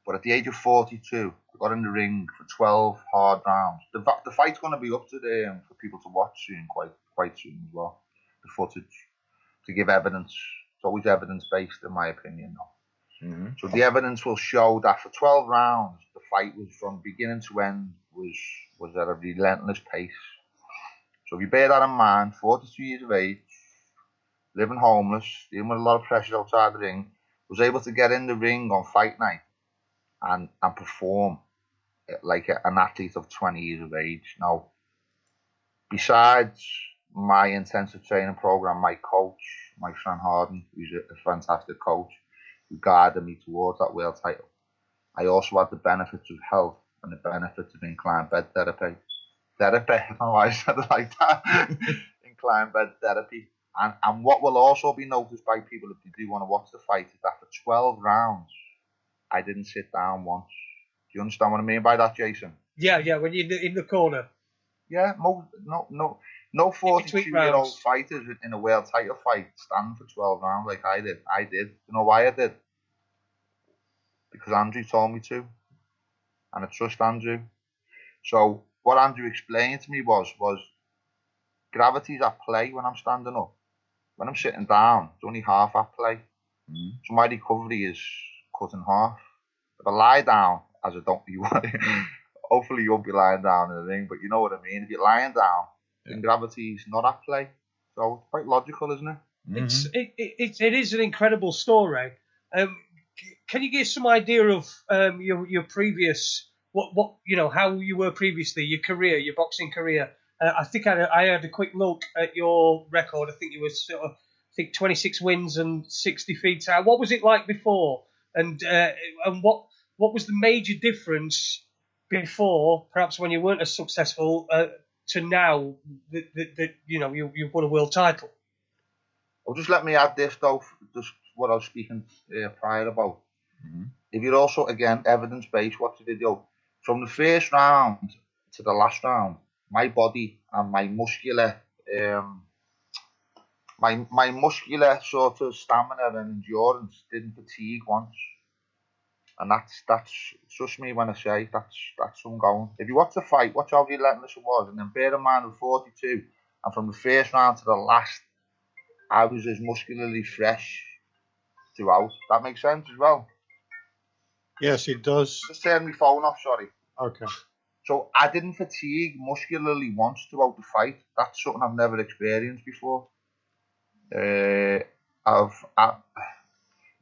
But at the age of 42, I got in the ring for 12 hard rounds. The fight's going to be up to there for people to watch soon, quite soon as well. The footage to give evidence. It's always evidence-based, in my opinion, though. Mm-hmm. So the evidence will show that for 12 rounds, the fight was from beginning to end was at a relentless pace. So if you bear that in mind, 42 years of age, living homeless, dealing with a lot of pressure outside the ring, was able to get in the ring on fight night and perform like an athlete of 20 years of age. Now, besides my intensive training program, my coach, Mike Harden, who's a fantastic coach, who guided me towards that world title, I also had the benefits of health and the benefits of incline bed therapy. I don't know why I said it like that. Incline bed therapy. And what will also be noticed by people if they do want to watch the fight is that for 12 rounds, I didn't sit down once. Do you understand what I mean by that, Jason? Yeah, when you're in the corner. Yeah, no 42-year-old fighters in a world title fight stand for 12 rounds like I did. You know why I did? Because Andrew told me to. And I trust Andrew. So what Andrew explained to me was gravity's at play when I'm standing up. When I'm sitting down, it's only half at play. Mm-hmm. So my recovery is cut in half. If I lie down, as I don't, hopefully you won't be lying down in the ring, but you know what I mean. If you're lying down, then gravity's not at play. So it's quite logical, isn't it? Mm-hmm. It is an incredible story. Can you give some idea of your previous what how you were previously, your career, your boxing career? I think I had a quick look at your record. I think you were 26 wins and 60 feet out. What was it like before? And what was the major difference before, perhaps when you weren't as successful, to now that you've won a world title? Well, just let me add this though, just what I was speaking prior about. Mm-hmm. If you're also, again, evidence-based, watch the video. From the first round to the last round, my body and my muscular sort of stamina and endurance didn't fatigue once. And that's trust me when I say that's ongoing. If you watch the fight, watch how relentless it was, and then bear in mind the 42, and from the first round to the last, I was as muscularly fresh throughout. That makes sense as well. Yes, it does. Just turn my phone off, sorry. Okay. So I didn't fatigue muscularly once throughout the fight. That's something I've never experienced before.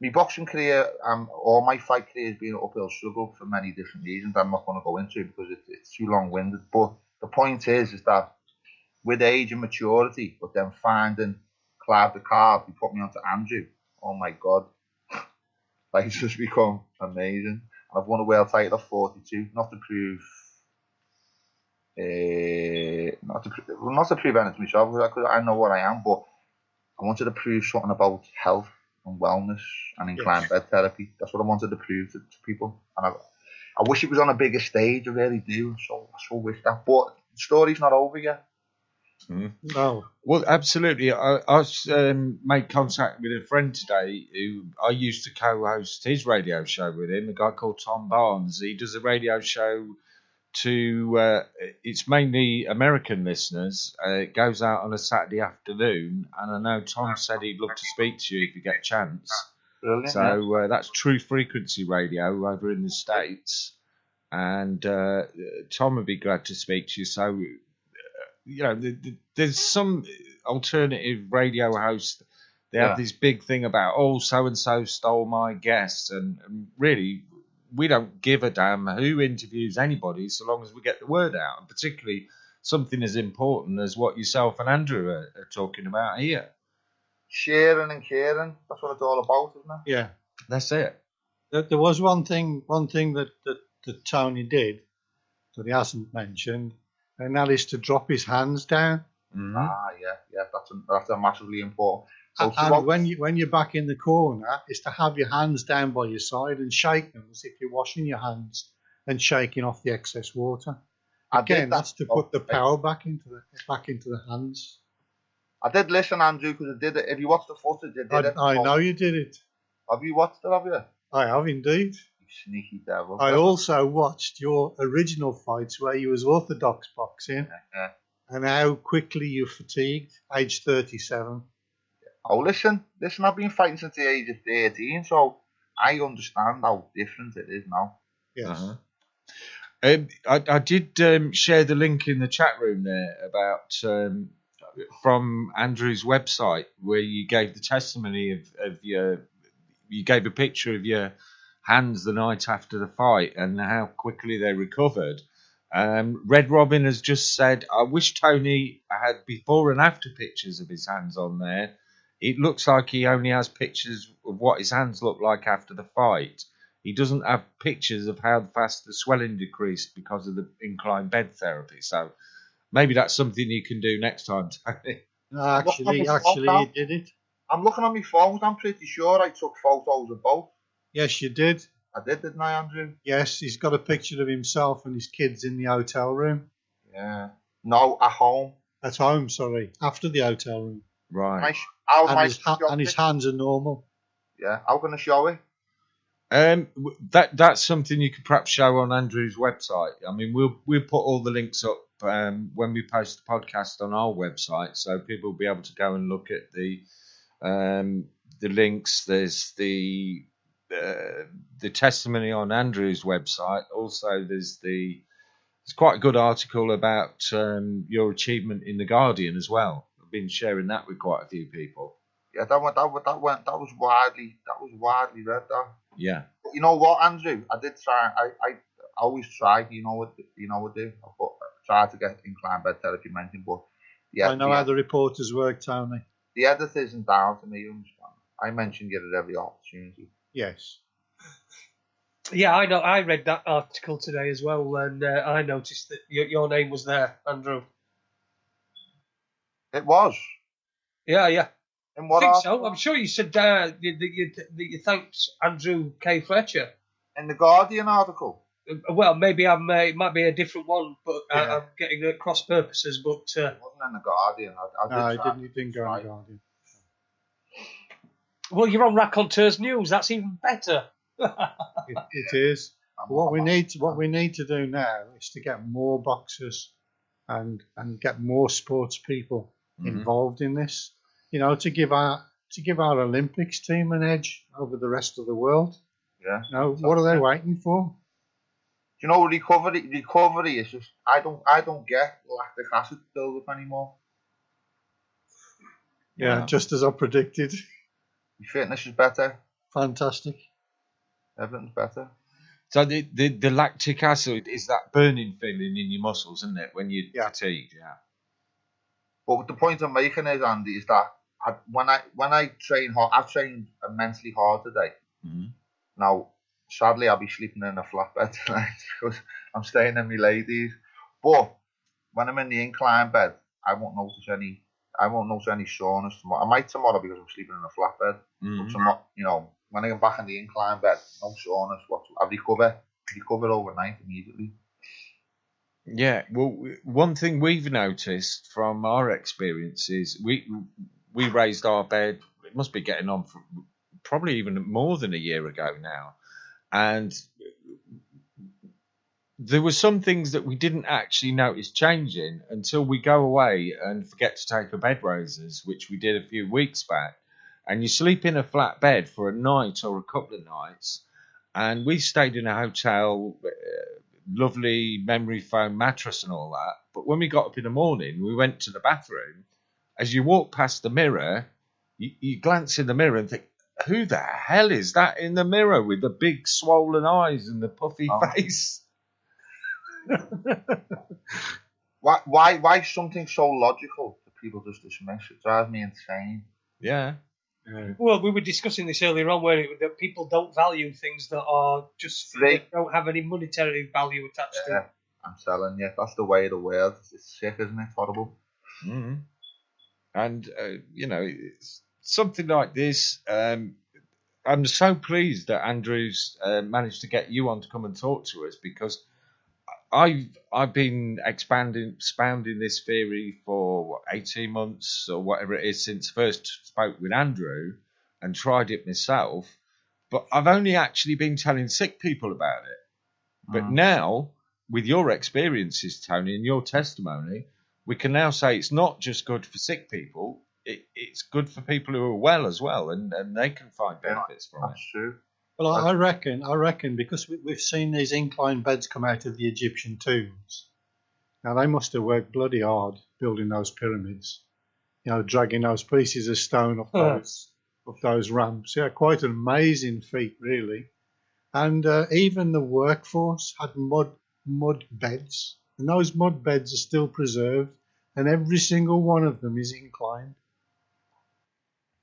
My boxing career, or my fight career has been an uphill struggle for many different reasons. I'm not going to go into it because it's too long-winded. But the point is that with age and maturity, but then finding Clive the Card, who put me onto Andrew, oh my God, like it's just become amazing. And I've won a world title at 42, not to prove anything to myself, because I know what I am, but I wanted to prove something about health and wellness and incline bed therapy. That's what I wanted to prove to people. And I wish it was on a bigger stage, I really do. So I so wish that. But the story's not over yet. Mm-hmm. No. Well, absolutely. I made contact with a friend today who I used to co-host his radio show with him, a guy called Tom Barnes. He does a radio show to, it's mainly American listeners. It goes out on a Saturday afternoon, and I know Tom said he'd love to speak to you if you get a chance. Brilliant, so that's True Frequency Radio over in the States, and Tom would be glad to speak to you. So, there's some alternative radio hosts. They have this big thing about, so-and-so stole my guest, and really, we don't give a damn who interviews anybody so long as we get the word out, and particularly something as important as what yourself and Andrew are talking about here. Sharing and caring, that's what it's all about, isn't it? Yeah. That's it. There was one thing that Tony did that he hasn't mentioned, and that is to drop his hands down. Mm-hmm. Yeah, that's a massively important. So and when you're back in the corner, is to have your hands down by your side and shake them as if you're washing your hands and shaking off the excess water. Again, that's to put the power back into the hands. I did listen, Andrew, because I did it. If you watched the footage, I did it. I know you did it. Have you watched it, have you? I have indeed. You sneaky devil. I also watched your original fights where you was orthodox boxing Yeah. and how quickly you fatigued, age 37. Oh, listen, I've been fighting since the age of 13, so I understand how different it is now. Yes. Uh-huh. I did share the link in the chat room there about from Andrew's website where you gave the testimony of you gave a picture of your hands the night after the fight and how quickly they recovered. Red Robin has just said, I wish Tony had before and after pictures of his hands on there. It looks like he only has pictures of what his hands look like after the fight. He doesn't have pictures of how fast the swelling decreased because of the incline bed therapy. So maybe that's something you can do next time, Tony. No, actually, he did it. I'm looking on my phone. I'm pretty sure I took photos of both. Yes, you did. I didn't I, Andrew? Yes, he's got a picture of himself and his kids in the hotel room. Yeah. No, at home. At home, sorry. After the hotel room. Right. And his hands are normal. Yeah. How can I show it? That's something you could perhaps show on Andrew's website. I mean, we'll put all the links up when we post the podcast on our website, so people will be able to go and look at the links. There's the testimony on Andrew's website. Also, there's quite a good article about your achievement in the Guardian as well. I've been sharing that with quite a few people. Yeah, that was widely read. That. Yeah. You know what, Andrew? I did try. I always try. You know what I do. I try to get incline bed therapy mentioned, but yeah. I know how the reporters work, Tony. The edit isn't down to me. You understand? I mention it at every opportunity. Yes. Yeah, I know. I read that article today as well, and I noticed that your name was there, Andrew. It was. Yeah. In what I think article? so. I'm sure you said that you thanked Andrew K Fletcher. In the Guardian article. Well, maybe it might be a different one, but I'm getting at cross purposes. But it wasn't in the Guardian. You didn't go in the Guardian. Well, you're on Raconteurs News. That's even better. It is. What we need to do now is to get more boxers and get more sports people involved in this. You know, to give our Olympics team an edge over the rest of the world. Yeah. You know, what are they waiting for? Do you know recovery is just I don't get lactic acid build up anymore. Yeah, just as I predicted. Your fitness is better. Fantastic. Everything's better. So the lactic acid is that burning feeling in your muscles, isn't it, when you fatigue? Yeah. But the point I'm making is, Andy, is that when I train hard, I've trained immensely hard today. Mm-hmm. Now, sadly, I'll be sleeping in a flatbed tonight because I'm staying in my ladies. But when I'm in the incline bed, I won't notice any soreness tomorrow. I might tomorrow because I'm sleeping in a flatbed. Mm-hmm. But tomorrow, when I get back in the incline bed, no soreness. I recover overnight immediately. Yeah, well, one thing we've noticed from our experience is we raised our bed. It must be getting on for probably even more than a year ago now, and there were some things that we didn't actually notice changing until we go away and forget to take our bed raisers, which we did a few weeks back. And you sleep in a flat bed for a night or a couple of nights, and we stayed in a hotel. Lovely memory foam mattress and all that. But when we got up in the morning, we went to the bathroom. As you walk past the mirror, you glance in the mirror and think, who the hell is that in the mirror with the big swollen eyes and the puffy face? Why something so logical that people just dismiss? It drives me insane. Yeah. Well, we were discussing this earlier on, where that people don't value things that are just free. They don't have any monetary value attached to it. I'm telling you, that's the way of the world. It's sick, isn't it? Horrible. Mm-hmm. And it's something like this. I'm so pleased that Andrew's managed to get you on to come and talk to us, because I've been expounding this theory for 18 months or whatever it is since first spoke with Andrew and tried it myself. But I've only actually been telling sick people about it. But now, with your experiences, Tony, and your testimony, we can now say it's not just good for sick people, it's good for people who are well as well, and they can find benefits from it. That's true. Well, I reckon because we've seen these incline beds come out of the Egyptian tombs. Now, they must have worked bloody hard building those pyramids, dragging those pieces of stone up those ramps. Yeah, quite an amazing feat, really. And even the workforce had mud beds, and those mud beds are still preserved, and every single one of them is inclined.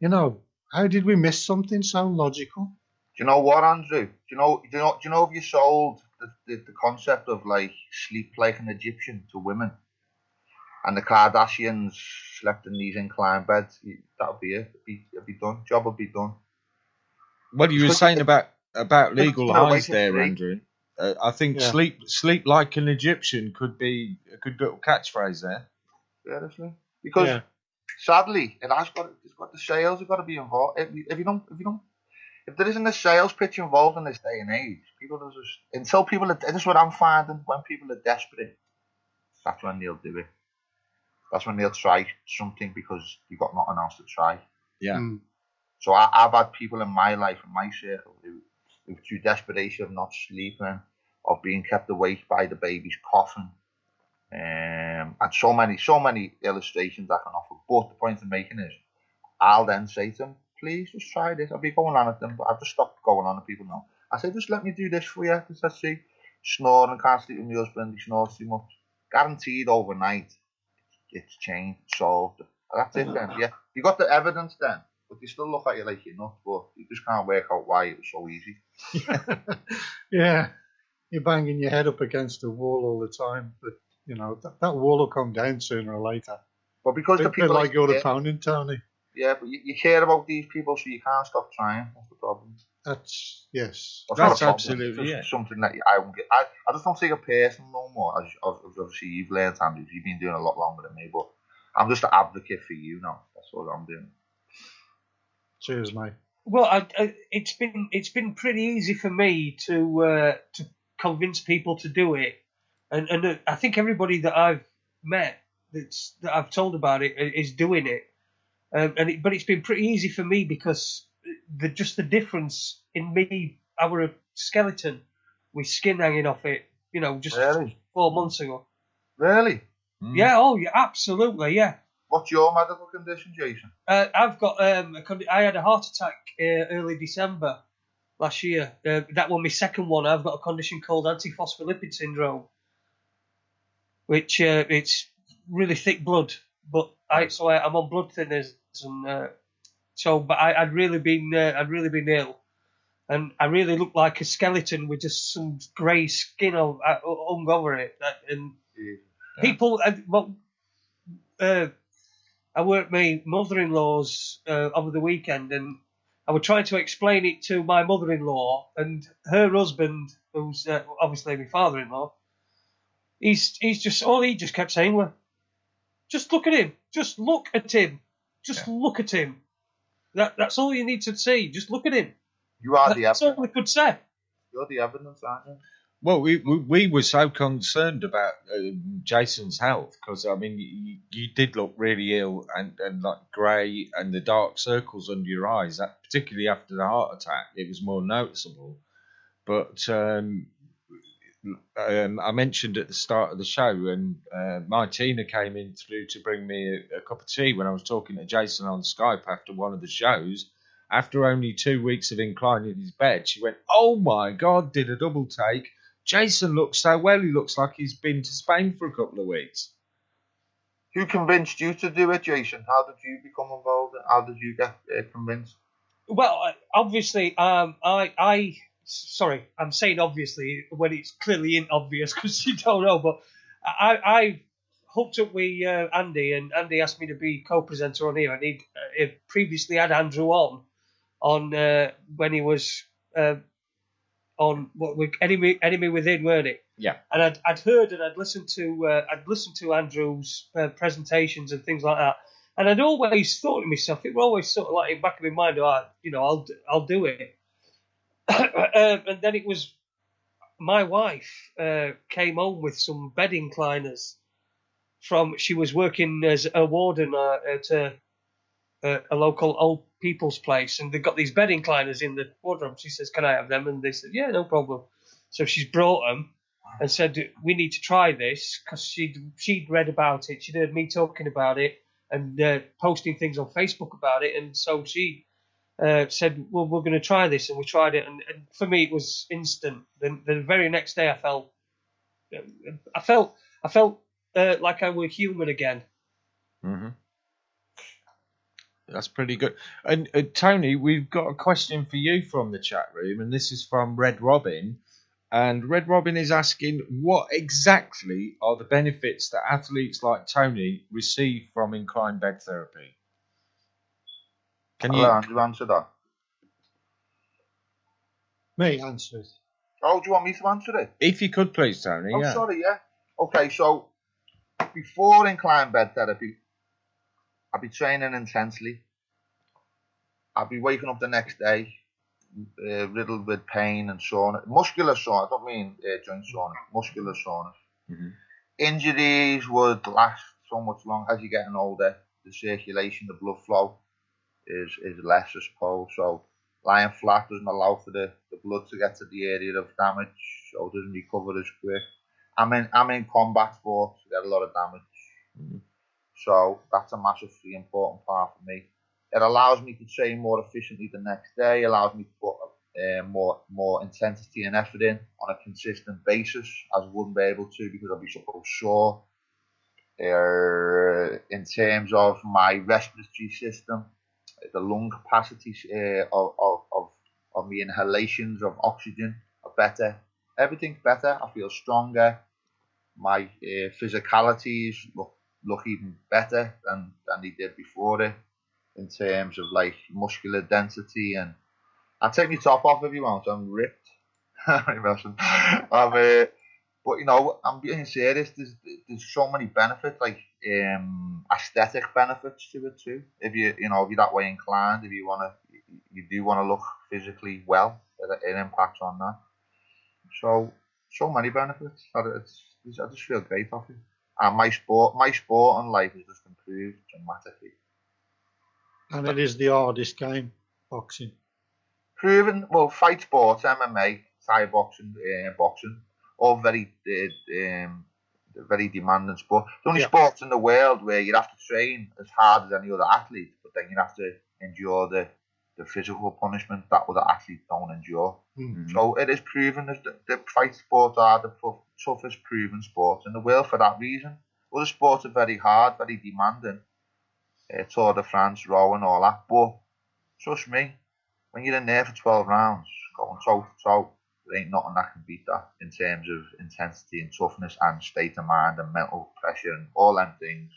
How did we miss something so logical? Do you know what, Andrew? Do you know if you sold the concept of like sleep like an Egyptian to women, and the Kardashians slept in these inclined beds, that would be it. It'd be done. Job would be done. What you were saying about legal highs there, Andrew. I think sleep like an Egyptian could be a good little catchphrase there. Seriously, because sadly, it's got the sales have got to be involved. If there isn't a sales pitch involved in this day and age, this is what I'm finding, when people are desperate, that's when they'll do it. That's when they'll try something because you've got nothing else to try. Yeah. So I've had people in my life, in my circle, who through desperation of not sleeping, of being kept awake by the baby's coughing, and so many illustrations I can offer. But the point I'm making is, I'll then say to them, please just try this. I'll be going on at them, but I've just stopped going on at people now. I say, just let me do this for you, because I see snoring, can't sleep with my husband, he snores too much. Guaranteed overnight, it's changed, solved. That's it then. Yeah, you got the evidence then, but they still look at you like you're nuts, but you just can't work out why it was so easy. Yeah, you're banging your head up against a wall all the time, but that wall will come down sooner or later. But because the people like your opponent, Tony. Yeah, but you care about these people, so you can't stop trying. That's the problem. That's absolutely something that I won't get. I just don't take it personal no more. As obviously you've learned, Andrew, you've been doing a lot longer than me, but I'm just an advocate for you now. That's what I'm doing. Cheers, mate. Well, it's been pretty easy for me to convince people to do it, and I think everybody that I've met that I've told about it is doing it. But it's been pretty easy for me because the difference in me, our skeleton with skin hanging off it, just really? 4 months ago. Really? Yeah. Oh, yeah. Absolutely. Yeah. What's your medical condition, Jason? I've got I had a heart attack early December last year. That was my second one. I've got a condition called antiphospholipid syndrome, which it's really thick blood. But I'm on blood thinners, and but I'd really been ill, and I really looked like a skeleton with just some grey skin hung over it. And people, I worked my mother-in-law's over the weekend, and I was trying to explain it to my mother-in-law and her husband, who's obviously my father-in-law. He just kept saying was, just look at him. Just look at him. Just look at him. That's all you need to see. Just look at him. You are the evidence. That's all we could say. You're the evidence, aren't you? Well, we were so concerned about Jason's health because, I mean, you did look really ill and like grey and the dark circles under your eyes, particularly after the heart attack. It was more noticeable. But I mentioned at the start of the show, and my Tina came in through to bring me a cup of tea when I was talking to Jason on Skype after one of the shows. After only 2 weeks of incline in his bed, she went, "Oh my God," did a double take. Jason looks so well, he looks like he's been to Spain for a couple of weeks. Who convinced you to do it, Jason? How did you become involved? How did you get convinced? Well, obviously, sorry, I'm saying obviously when it's clearly isn't obvious because you don't know, but I hooked up with Andy, and Andy asked me to be co-presenter on here, and he previously had Andrew on when he was on Enemy Within, weren't it? Yeah. And I'd heard and I'd listened to Andrew's presentations and things like that, and I'd always thought to myself, it was always sort of like in the back of my mind, I'll do it. And then it was my wife came home with some bed incliners she was working as a warden at a local old people's place, and they've got these bed incliners in the wardrobe. She says, "Can I have them?" And they said, "Yeah, no problem." So she's brought them and said, "We need to try this," because she'd read about it, she'd heard me talking about it and posting things on Facebook about it, and so she said, "Well, we're going to try this," and we tried it, and for me it was instant. The very next day, I felt like I were human again. Mm-hmm. That's pretty good. And Tony, we've got a question for you from the chat room, and this is from Red Robin. And Red Robin is asking, what exactly are the benefits that athletes like Tony receive from incline bed therapy? Can you answer that? Me answer it. Oh, do you want me to answer it? If you could, please, Tony. Oh, yeah. sorry, yeah. Okay, so before incline bed therapy, I'd be training intensely. I'd be waking up the next day riddled with pain and soreness. Muscular soreness, I don't mean joint soreness, muscular soreness. Mm-hmm. Injuries would last so much longer as you're getting older. The circulation, the blood flow is less, I suppose. So lying flat doesn't allow for the blood to get to the area of damage, so it doesn't recover as quick. I'm in combat sports, I get a lot of damage. Mm-hmm. So that's a massively important part for me. It allows me to train more efficiently the next day, allows me to put more intensity and effort in on a consistent basis, as I wouldn't be able to because I'd be so sore. In terms of my respiratory system, the lung capacity of my inhalations of oxygen are better. Everything's better. I feel stronger. My physicalities look even better than they did before it, in terms of like muscular density. And I'll take my top off if you want. I'm ripped. But you know, I'm being serious. There's so many benefits, like aesthetic benefits to it too. If you're that way inclined, if you do want to look physically well, it impacts on that. So many benefits. I just feel great off it. And my sport and life has just improved dramatically. Mm-hmm. And it is the hardest game, boxing. Proven, well, fight sports, MMA, Thai boxing, boxing, all very demanding sport. The only sports in the world where you have to train as hard as any other athlete, but then you have to endure the physical punishment that other athletes don't endure. Mm-hmm. So it is proven that the fight sports are the toughest proven sports in the world for that reason. Other sports are very hard, very demanding. Tour de France, rowing, all that. But trust me, when you're in there for 12 rounds, going toe to toe, there ain't nothing that can beat that in terms of intensity and toughness and state of mind and mental pressure and all them things.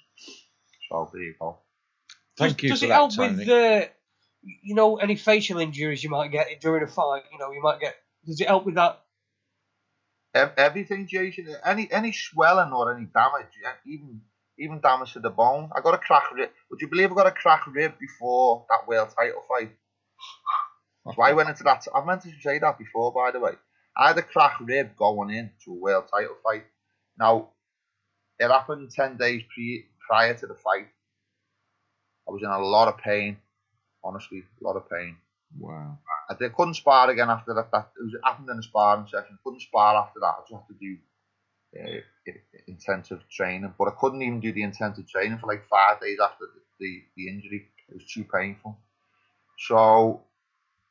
So there you go. Thank you Does for it that, help Tony. with any facial injuries you might get during a fight? You might get. Does it help with that? Everything, Jason. Any swelling or any damage, even damage to the bone. I got a cracked rib. Would you believe I got a cracked rib before that world title fight? So I went into that. I meant to say that before, by the way. I had a cracked rib going into a world title fight. Now, it happened 10 days prior to the fight. I was in a lot of pain. Honestly, a lot of pain. Wow. I couldn't spar again after that. It happened in a sparring session. Couldn't spar after that. I just had to do intensive training. But I couldn't even do the intensive training for like 5 days after the injury. It was too painful. So,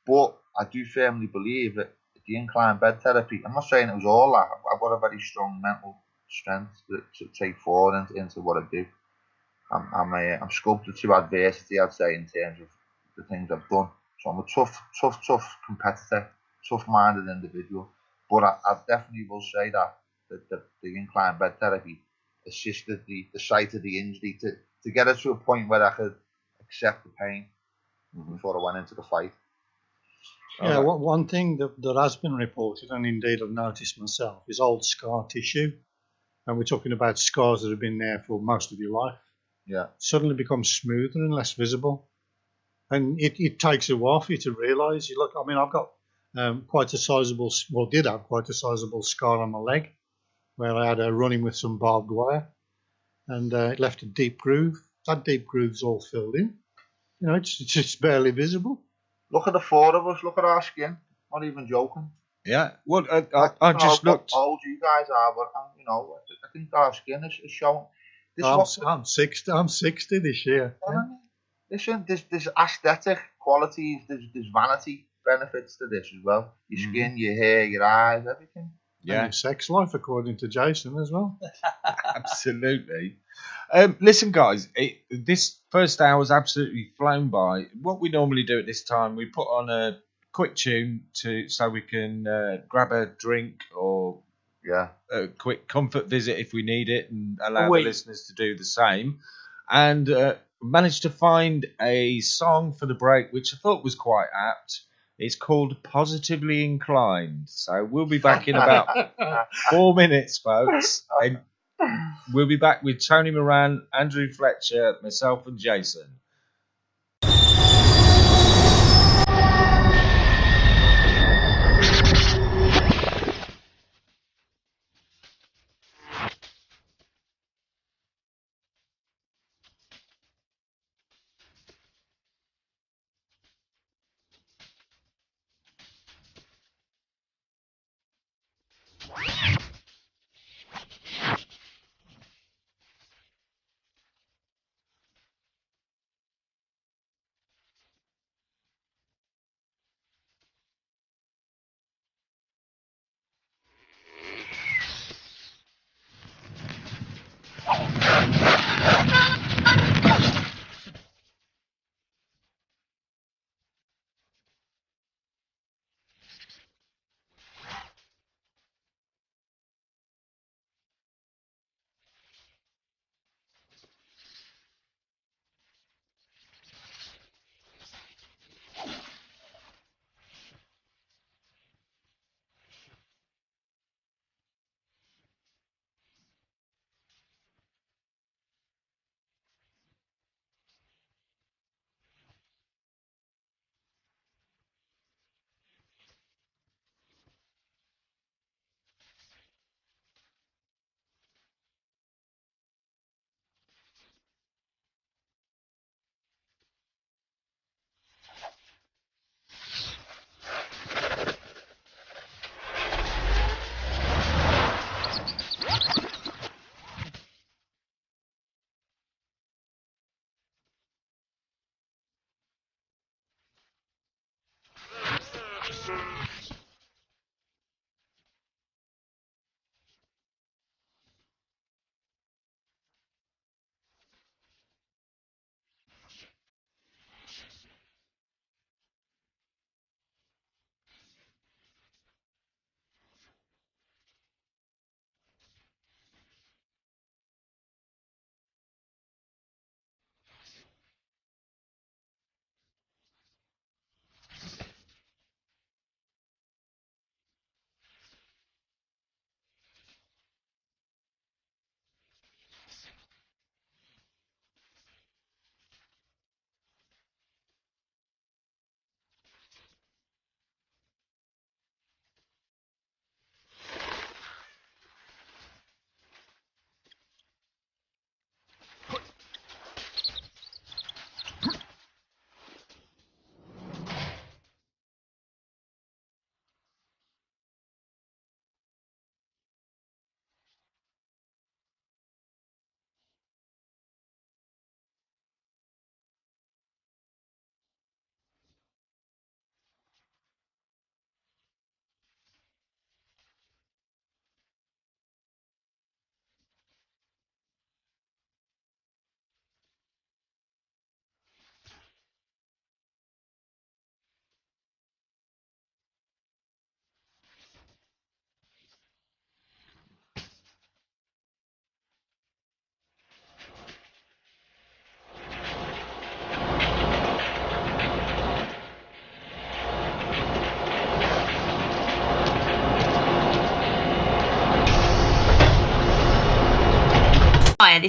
but I do firmly believe that the incline bed therapy, I'm not saying it was all that. I've got a very strong mental strength to take forward into what I do. I'm sculpted to adversity, I'd say, in terms of the things I've done. So I'm a tough competitor, tough-minded individual. But I definitely will say that the incline bed therapy assisted the site of the injury to get it to a point where I could accept the pain before I went into the fight. Yeah, All right. one thing that has been reported, and indeed I've noticed myself, is old scar tissue. And we're talking about scars that have been there for most of your life. Yeah. Suddenly becomes smoother and less visible. And it takes a while for you to realise. You look, I mean, I've got did have quite a sizable scar on my leg where I had a running with some barbed wire, and it left a deep groove. That deep groove's all filled in. You know, it's just barely visible. Look at the four of us. Look at our skin. Not even joking. Yeah. Well, I I just know looked. how old you guys are, but you know, I think our skin is showing. I'm 60. I'm 60 this year. Yeah. Listen, there's aesthetic qualities. There's vanity benefits to this as well. Your skin, your hair, your eyes, everything. And your sex life, according to Jason, as well. Absolutely. Listen, guys, this first hour's absolutely flown by. What we normally do at this time, we put on a quick tune so we can grab a drink or a quick comfort visit if we need it, and allow the listeners to do the same. And managed to find a song for the break, which I thought was quite apt. It's called Positively Inclined. So we'll be back in about 4 minutes, folks. And we'll be back with Tony Moran, Andrew Fletcher, myself, and Jason.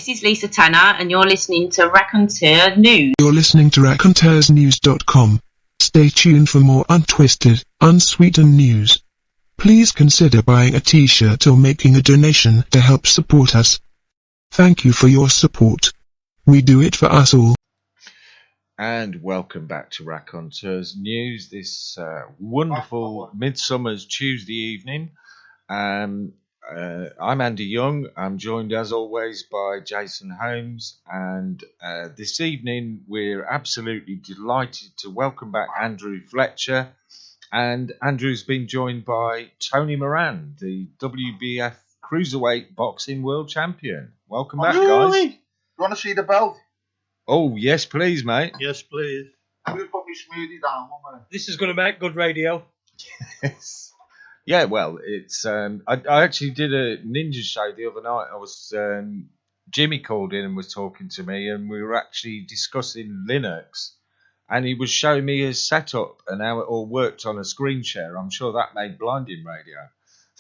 this is Lisa Tanner, and you're listening to Raconteur News. You're listening to RaconteursNews.com. Stay tuned for more untwisted, unsweetened news. Please consider buying a t-shirt or making a donation to help support us. Thank you for your support. We do it for us all. And welcome back to Raconteurs News this wonderful Midsummer's Tuesday evening. I'm Andy Young. I'm joined as always by Jason Holmes, and this evening we're absolutely delighted to welcome back Andrew Fletcher. And Andrew's been joined by Tony Moran, the WBF Cruiserweight Boxing World Champion. Welcome back, guys. You want to see the belt? Oh, yes, please, mate. Yes, please. I'm going to put my smoothie down, won't I? This is going to make good radio. Yes. Yeah, well, it's. I actually did a ninja show the other night. I was. Jimmy called in and was talking to me, and we were actually discussing Linux. And he was showing me his setup and how it all worked on a screen share. I'm sure that made blinding radio.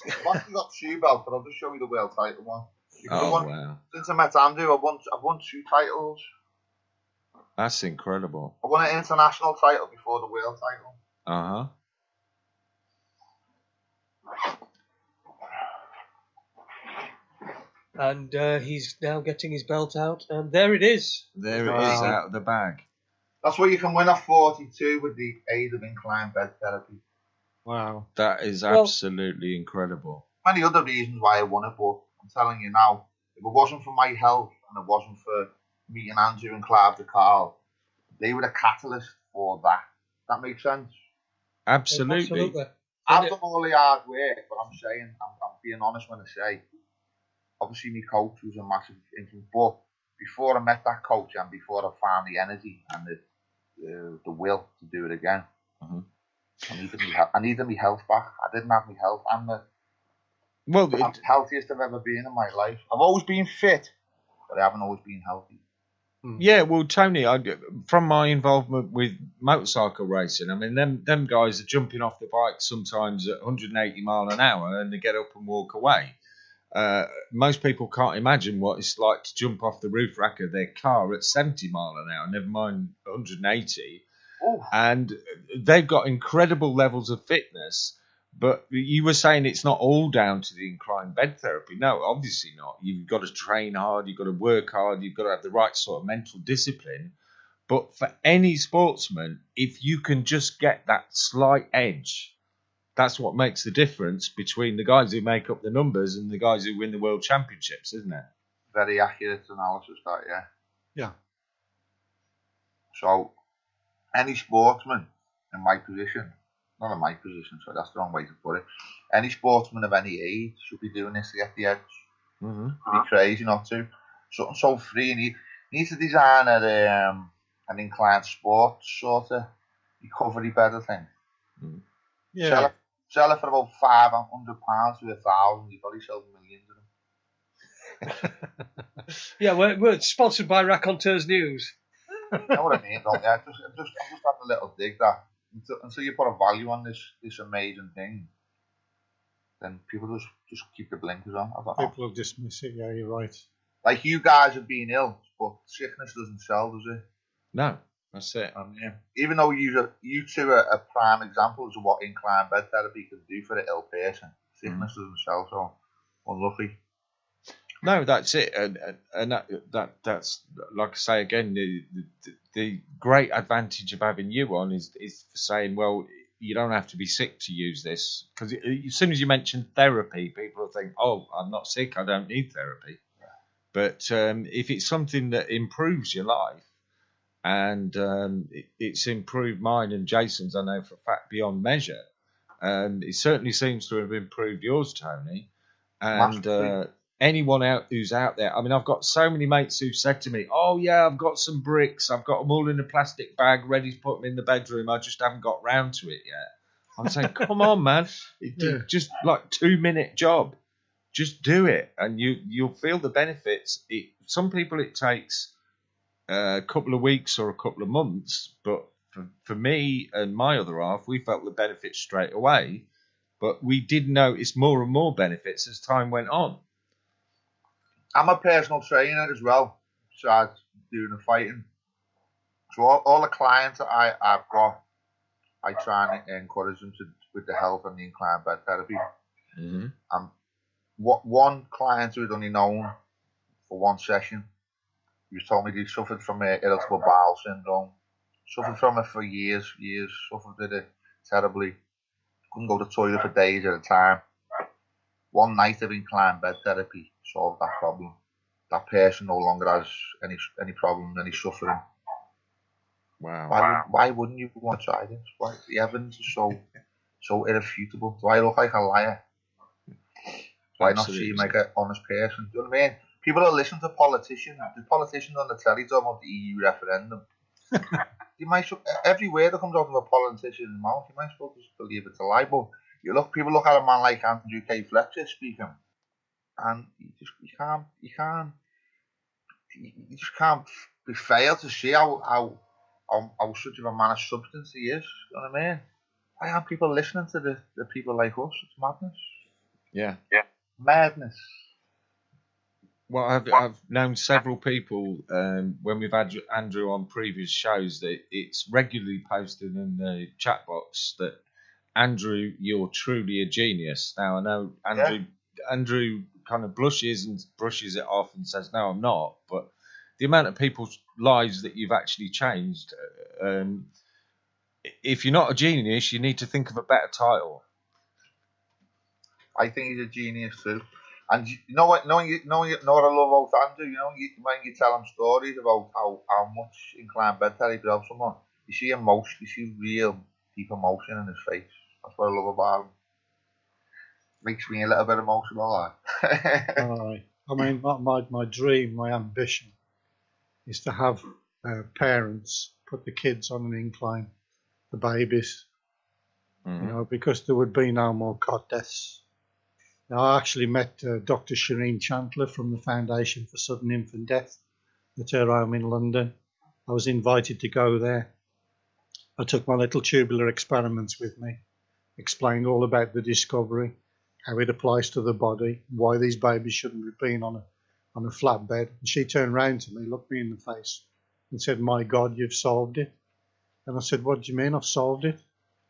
I've actually got two belts, but I'll just show you the world title one. Wow. Since I met Andrew, I've won two titles. That's incredible. I won an international title before the world title. Uh-huh. And he's now getting his belt out, and there it is. There it is, out of the bag. That's what you can win at 42 with the aid of incline bed therapy. Wow. That is absolutely incredible. Many other reasons why I won it, but I'm telling you now, if it wasn't for my health and it wasn't for meeting Andrew and Clive de Carl, they were the catalyst for that. That makes sense? Absolutely. I've done all the hard work, but I'm saying, I'm being honest when I say, obviously my coach was a massive influence, but before I met that coach and before I found the energy and the will to do it again, I needed my health back. I didn't have my health. I'm the healthiest I've ever been in my life. I've always been fit, but I haven't always been healthy. Yeah, well, Tony, from my involvement with motorcycle racing, I mean, them guys are jumping off the bike sometimes at 180 mile an hour and they get up and walk away. Most people can't imagine what it's like to jump off the roof rack of their car at 70 mile an hour, never mind 180. Ooh. And they've got incredible levels of fitness. But you were saying it's not all down to the incline bed therapy. No, obviously not. You've got to train hard. You've got to work hard. You've got to have the right sort of mental discipline. But for any sportsman, if you can just get that slight edge, that's what makes the difference between the guys who make up the numbers and the guys who win the world championships, isn't it? Very accurate analysis, that, yeah. Yeah. So, any sportsman in my position, not in my position, so that's the wrong way to put it. Any sportsman of any age should be doing this to get the edge. Mm-hmm. It'd be crazy not to. Something so free, and you need to design an inclined sport sort of recovery better thing. Mm. Yeah. Sell it for about £500 to £1,000. You've probably sold millions of them. Yeah, we're sponsored by Raconteurs News. You know what I mean, don't you? I'm just having a little dig that. Until you put a value on this amazing thing, then people just keep the blinkers on. I don't know. People will dismiss it, yeah, you're right. Like you guys have been ill, but sickness doesn't sell, does it? No, that's it. Yeah. Even though you two are prime examples of what incline bed therapy can do for an ill person, sickness doesn't sell, so unlucky. No, that's it, and that's like I say again, the great advantage of having you on is saying, well, you don't have to be sick to use this, because as soon as you mention therapy, people will think, oh, I'm not sick, I don't need therapy. Yeah. But if it's something that improves your life, and it's improved mine and Jason's, I know for a fact, beyond measure, it certainly seems to have improved yours, Tony, and anyone who's out there. I mean, I've got so many mates who've said to me, oh, yeah, I've got some bricks. I've got them all in a plastic bag ready to put them in the bedroom. I just haven't got round to it yet. I'm saying, come on, man. Just like 2-minute job. Just do it and you'll feel the benefits. Some people it takes a couple of weeks or a couple of months. But for me and my other half, we felt the benefits straight away. But we did notice more and more benefits as time went on. I'm a personal trainer as well, besides doing the fighting. So all the clients that I've got, I try and encourage them with the health and the incline bed therapy. Mm-hmm. One client who was only known for one session, he was told me he suffered from irritable bowel syndrome, suffered from it for years, suffered with it terribly, couldn't go to the toilet for days at a time. One night of incline bed therapy solved that problem. That person no longer has any problem, any suffering. Wow. Why wouldn't you want to try this? Why? The evidence is so irrefutable. Do I look like a liar? Do I not seem like an honest person? Do you know what I mean? People that listen to politicians, the politicians on the telly talking about the EU referendum. You might every word that comes out of a politician's mouth, you might supposed to believe it's a lie. But people look at a man like Andrew K Fletcher speaking, and you just can't fail to see how such of a man of substance he is. You know what I mean? Why aren't people listening to the people like us? It's madness. Yeah. Madness. Well, I've known several people when we've had Andrew on previous shows that it's regularly posted in the chat box that Andrew, you're truly a genius. Now I know Andrew kind of blushes and brushes it off and says, "No, I'm not." But the amount of people's lives that you've actually changed. If you're not a genius, you need to think of a better title. I think he's a genius too. And you know what? Knowing what I love about Andrew, when you tell him stories about how much incline bed therapy helps someone, you see emotion, you see real deep emotion in his face. That's what I love about him. Makes me a little bit emotional. All right. I mean, my dream, my ambition, is to have parents put the kids on an incline, the babies, because there would be no more cot deaths. Now, I actually met Dr. Shireen Chandler from the Foundation for Sudden Infant Death at her home in London. I was invited to go there. I took my little tubular experiments with me, explained all about the discovery, how it applies to the body, why these babies shouldn't be being on a flat bed. And she turned round to me, looked me in the face, and said, "My God, you've solved it." And I said, "What do you mean I've solved it?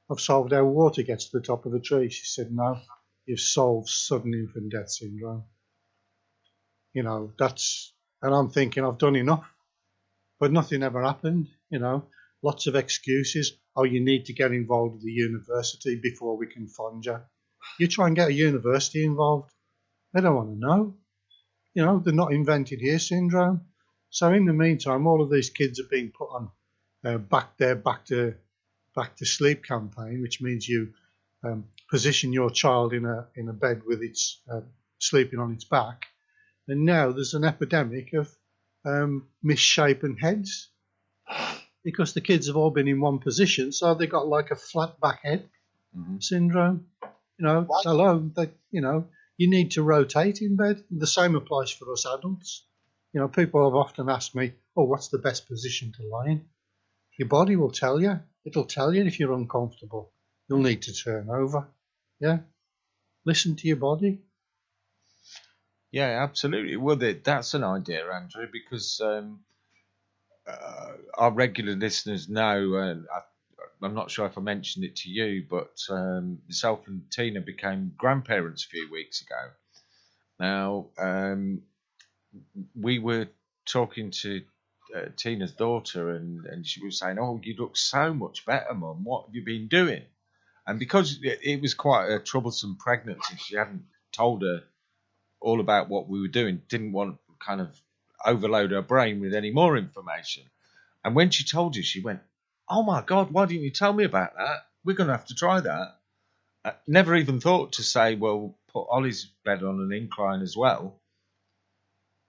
I've solved how water gets to the top of the tree." She said, "No, you've solved sudden infant death syndrome." And I'm thinking I've done enough, but nothing ever happened. Lots of excuses. Oh, you need to get involved with the university before we can fund you. You try and get a university involved, they don't want to know. They're not invented here syndrome. So in the meantime, all of these kids are being put on back to sleep campaign, which means you position your child in a bed with its sleeping on its back, and now there's an epidemic of misshapen heads because the kids have all been in one position, so they got like a flat back head syndrome. Hello, you need to rotate in bed. The same applies for us adults. People have often asked me, "Oh, what's the best position to lie in?" Your body will tell you. It'll tell you if you're uncomfortable. You'll need to turn over. Yeah. Listen to your body. Yeah, absolutely. Well, that's an idea, Andrew, because our regular listeners know, and I'm not sure if I mentioned it to you, but myself and Tina became grandparents a few weeks ago. Now, we were talking to Tina's daughter, and she was saying, "Oh, you look so much better, Mum. What have you been doing?" And because it was quite a troublesome pregnancy, she hadn't told her all about what we were doing, didn't want to kind of overload her brain with any more information. And when she told you, she went, "Oh my God, why didn't you tell me about that? We're going to have to try that." Never even thought to say, well, put Ollie's bed on an incline as well.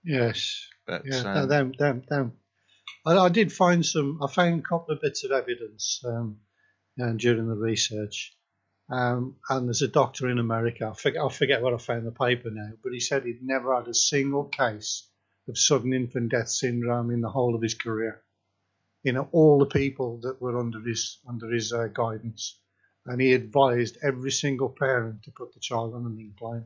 Yes. But, yeah, them. I did find I found a couple of bits of evidence during the research. And there's a doctor in America, I forget what I found in the paper now, but he said he'd never had a single case of sudden infant death syndrome in the whole of his career. All the people that were under his guidance, and he advised every single parent to put the child on an incline.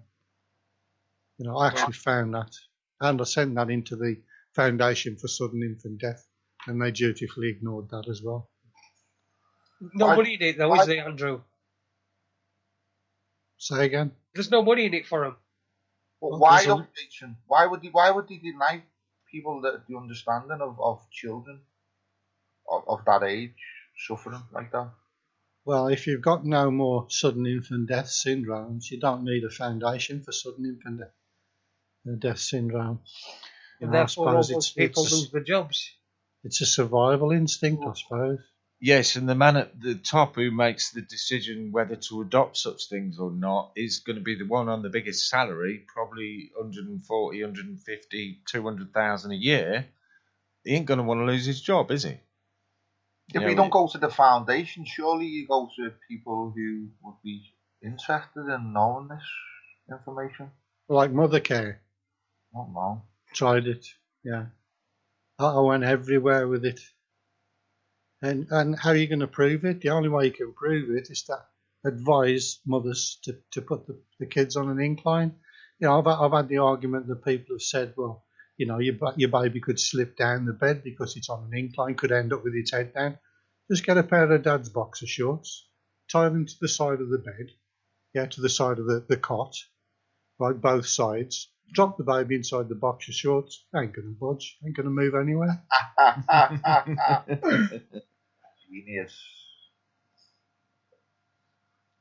I actually found that. And I sent that into the Foundation for Sudden Infant Death, and they dutifully ignored that as well. No money in it, though, is there, Andrew? Say again? There's no money in it for them. But why obligation? Why would they deny people the understanding of children of that age suffering like that? Well, if you've got no more sudden infant death syndromes, you don't need a foundation for sudden infant death syndrome. And therefore, all those people lose their jobs. It's a survival instinct, I suppose. Yes, and the man at the top who makes the decision whether to adopt such things or not is going to be the one on the biggest salary, probably 140, 150, 200,000 a year. He ain't going to want to lose his job, is he? If you don't go to the foundation, surely you go to people who would be interested in knowing this information. Like Mothercare. I don't know. Tried it, yeah. I went everywhere with it. And how are you going to prove it? The only way you can prove it is to advise mothers to put the kids on an incline. You know, I've had the argument that people have said, well, you know, your baby could slip down the bed because it's on an incline, could end up with its head down. Just get a pair of Dad's boxer shorts, tie them to the side of the bed, to the side of the cot, right, both sides. Drop the baby inside the boxer shorts. Ain't going to budge. Ain't going to move anywhere. Genius.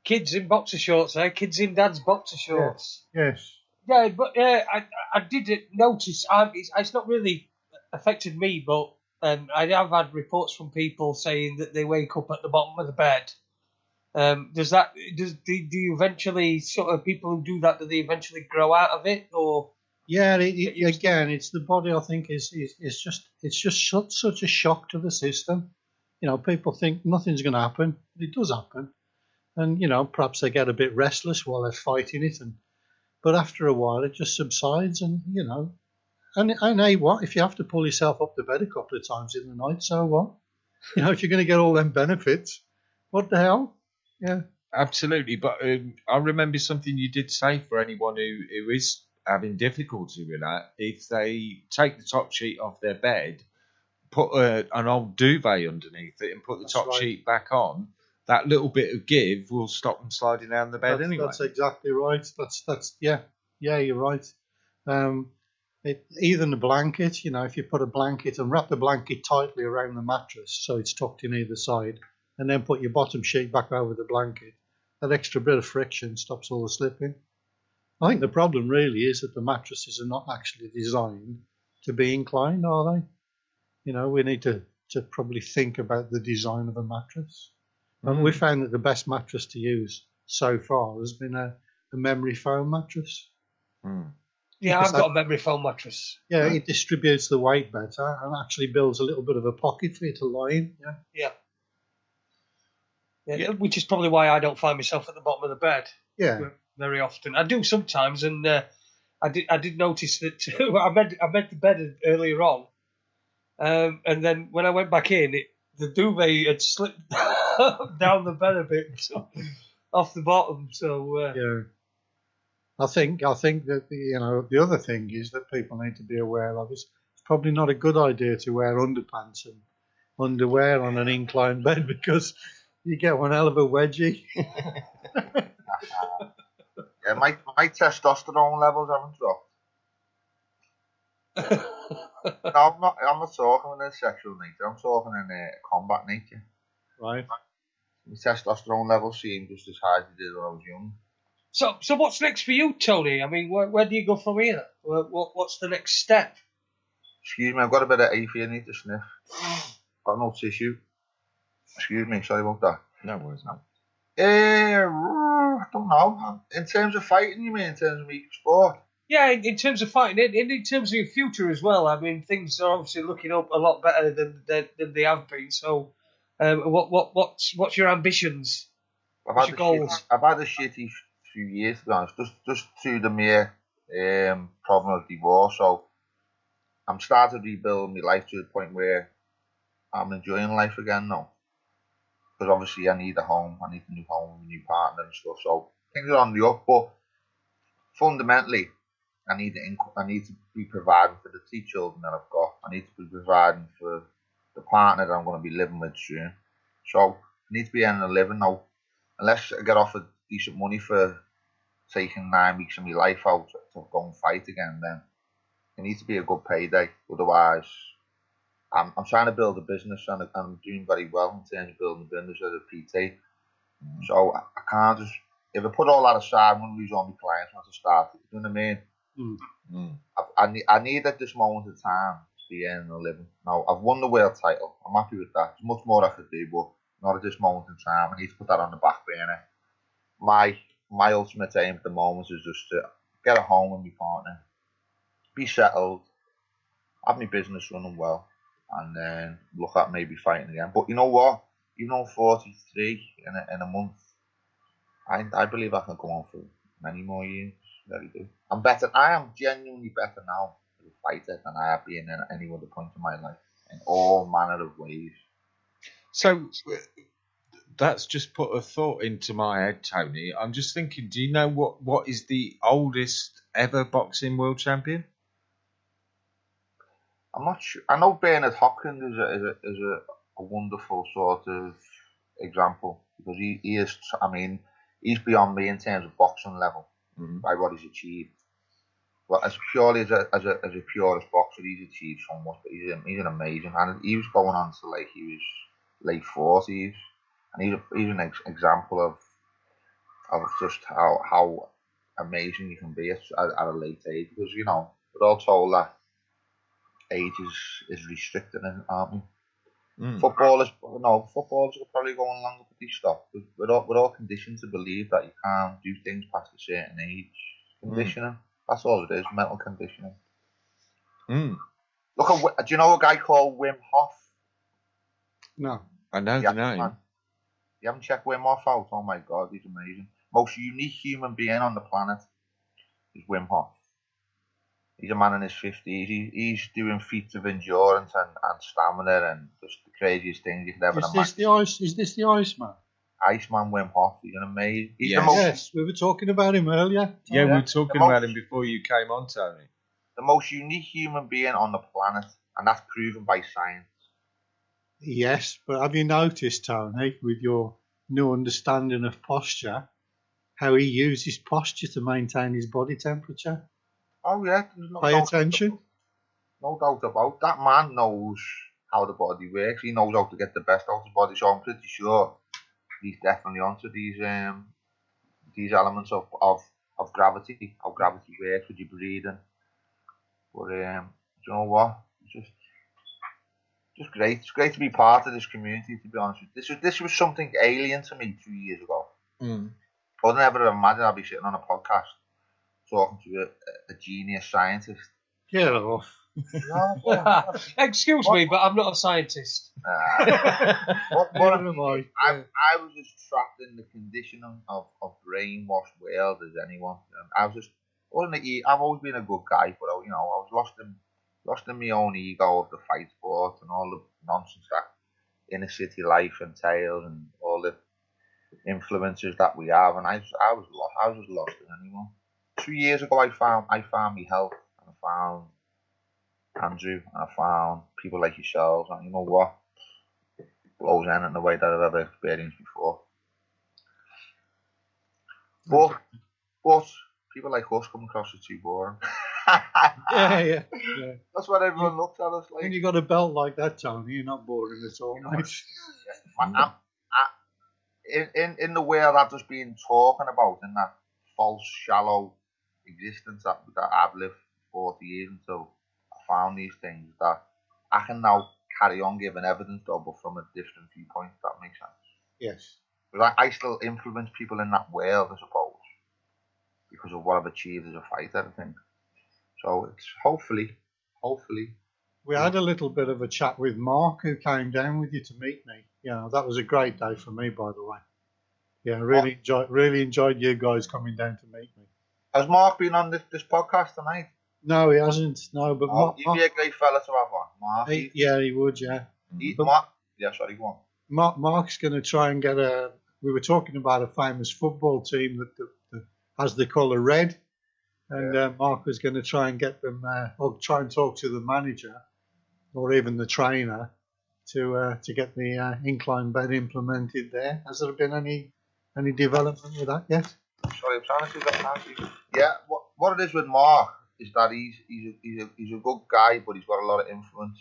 Kids in boxer shorts, eh? Kids in Dad's boxer shorts. Yes. Yeah, but I did notice. It's not really affected me, but I have had reports from people saying that they wake up at the bottom of the bed. Do you eventually sort of people who do that? Do they eventually grow out of it, or? Yeah, again, it's the body. I think is just such a shock to the system. You know, people think nothing's going to happen. It does happen, and you know, perhaps they get a bit restless while they're fighting it, but after a while, it just subsides, and you know, and hey, what if you have to pull yourself up the bed a couple of times in the night? So what? You know, if you're going to get all them benefits, what the hell? Yeah, absolutely. But I remember something you did say for anyone who is having difficulty with that. If they take the top sheet off their bed, put an old duvet underneath it, and put the top sheet back on, that little bit of give will stop them sliding down the bed anyway. That's exactly right. That's yeah, you're right. Even the blanket, you know, if you put a blanket and wrap the blanket tightly around the mattress so it's tucked in either side, and then put your bottom sheet back over the blanket, that extra bit of friction stops all the slipping. I think the problem really is that the mattresses are not actually designed to be inclined, are they? You know, we need to probably think about the design of a mattress. And we found that the best mattress to use so far has been a memory foam mattress. Yeah, I've got a memory foam mattress. Yeah, it distributes the weight better and actually builds a little bit of a pocket for you to lie in. Yeah, which is probably why I don't find myself at the bottom of the bed. Yeah, very often. I do sometimes, and I did notice that too. I made the bed earlier on, and then when I went back in, the duvet had slipped down the bed a bit off the bottom. So yeah, I think that the other thing is that people need to be aware of is it's probably not a good idea to wear underpants and underwear on an inclined bed because you get one hell of a wedgie. Yeah, my testosterone levels haven't dropped. No, I'm not talking in a sexual nature. I'm talking in a combat nature. Right. My testosterone levels seem just as high as they did when I was young. So what's next for you, Tony? I mean, where do you go from here? What's the next step? Excuse me, I've got a bit of aphy I need to sniff. Got no tissue. Excuse me, sorry about that. No worries, man. I don't know. In terms of fighting, you mean in terms of sport? Yeah, in terms of fighting, in terms of your future as well. I mean, things are obviously looking up a lot better than they have been. So, what's your ambitions? What's your goals? I've had a shitty few years, to be honest. Just through the mere problem of divorce. So, I'm starting to rebuild my life to the point where I'm enjoying life again now. Because obviously I need a home, I need a new home, a new partner and stuff. So things are on the up, but fundamentally, I need to be providing for the 3 children that I've got. I need to be providing for the partner that I'm going to be living with soon. So I need to be earning a living now. Unless I get offered decent money for taking 9 weeks of my life out to go and fight again, then it needs to be a good payday. Otherwise, I'm trying to build a business, and I'm doing very well in terms of building a business as a PT. So I can't just, if I put all that aside, I'm going to lose all my clients once I start. You know what I mean? I need at this moment of time to be earning a living. Now, I've won the world title. I'm happy with that. There's much more I could do, but not at this moment in time. I need to put that on the back burner. My ultimate aim at the moment is just to get a home with my partner, be settled, have my business running well, and then look at maybe fighting again. But you know what? Even though I'm 43 in a month, I believe I can go on for many more years. Very good. I'm better. I am genuinely better now as a fighter than I have been at any other point in my life, in all manner of ways. So that's just put a thought into my head, Tony. I'm just thinking, do you know what is the oldest ever boxing world champion? I'm not sure. I know Bernard Hopkins is a wonderful sort of example, because he is. I mean, he's beyond me in terms of boxing level by what he's achieved. Well, as purely as a purist boxer, he's achieved so much. But he's an amazing, and he was going on to like he was late 40s, and he's an example of just how amazing you can be at a late age. Because we're all told that age is restricted, aren't we? Footballers are probably going longer, but they stop. We're all conditioned to believe that you can't do things past a certain age. Conditioning. That's all it is. Mental conditioning. Look at. Do you know a guy called Wim Hof? No. I know the name. Man. You haven't checked Wim Hof out? Oh my God, he's amazing. Most unique human being on the planet is Wim Hof. He's a man in his 50s. He's doing feats of endurance and stamina and just the craziest things you could ever imagine. Is this the Iceman? Iceman Wim Hof. He's an amazing. Yes, we were talking about him earlier. Yeah, we were talking about him before you came on, Tony. The most unique human being on the planet, and that's proven by science. Yes, but have you noticed, Tony, with your new understanding of posture, how he uses posture to maintain his body temperature? Oh yeah, Pay attention. No doubt about that. Man knows how the body works. He knows how to get the best out of the body. So I'm pretty sure he's definitely onto these elements of gravity, how gravity works with your breathing. But do you know what? It's just great. It's great to be part of this community. To be honest with you, this was something alien to me 2 years ago. I would never have imagined I'd be sitting on a podcast talking to a genius scientist. Get off. Excuse me, but I'm not a scientist. What am I? I was as trapped in the conditioning of brainwashed world as anyone. I've always been a good guy, but I was lost in my own ego of the fight sport and all the nonsense that inner city life entails and all the influences that we have. And I was lost. I was as lost as anyone. 2 years ago, I found my health, and I found Andrew, and I found people like yourselves, and you know what? It blows in the way that I've ever experienced before. But people like us come across as too boring. Yeah. That's what everyone looks at us like. When you got a belt like that, Tony, you're not boring at all, mate. In the world I've just been talking about, in that false, shallow existence that I've lived for 40 years until I found these things, that I can now carry on giving evidence of, but from a different viewpoint, if that makes sense. Yes. But I still influence people in that world, I suppose, because of what I've achieved as a fighter, I think. So it's hopefully. We had a little bit of a chat with Mark, who came down with you to meet me. That was a great day for me, by the way. Yeah, really enjoyed you guys coming down to meet me. Has Mark been on this podcast tonight? No, he hasn't. No, but Mark, he'd be a great fella to have on. Mark. He would, yeah. Go on. Mark's going to try and get we were talking about a famous football team that has the colour red, And Mark was going to try and get them, or try and talk to the manager, or even the trainer, to get the incline bed implemented there. Has there been any development with that yet? Sorry, I'm trying to see that. Yeah, what it is with Mark is that he's a good guy, but he's got a lot of influence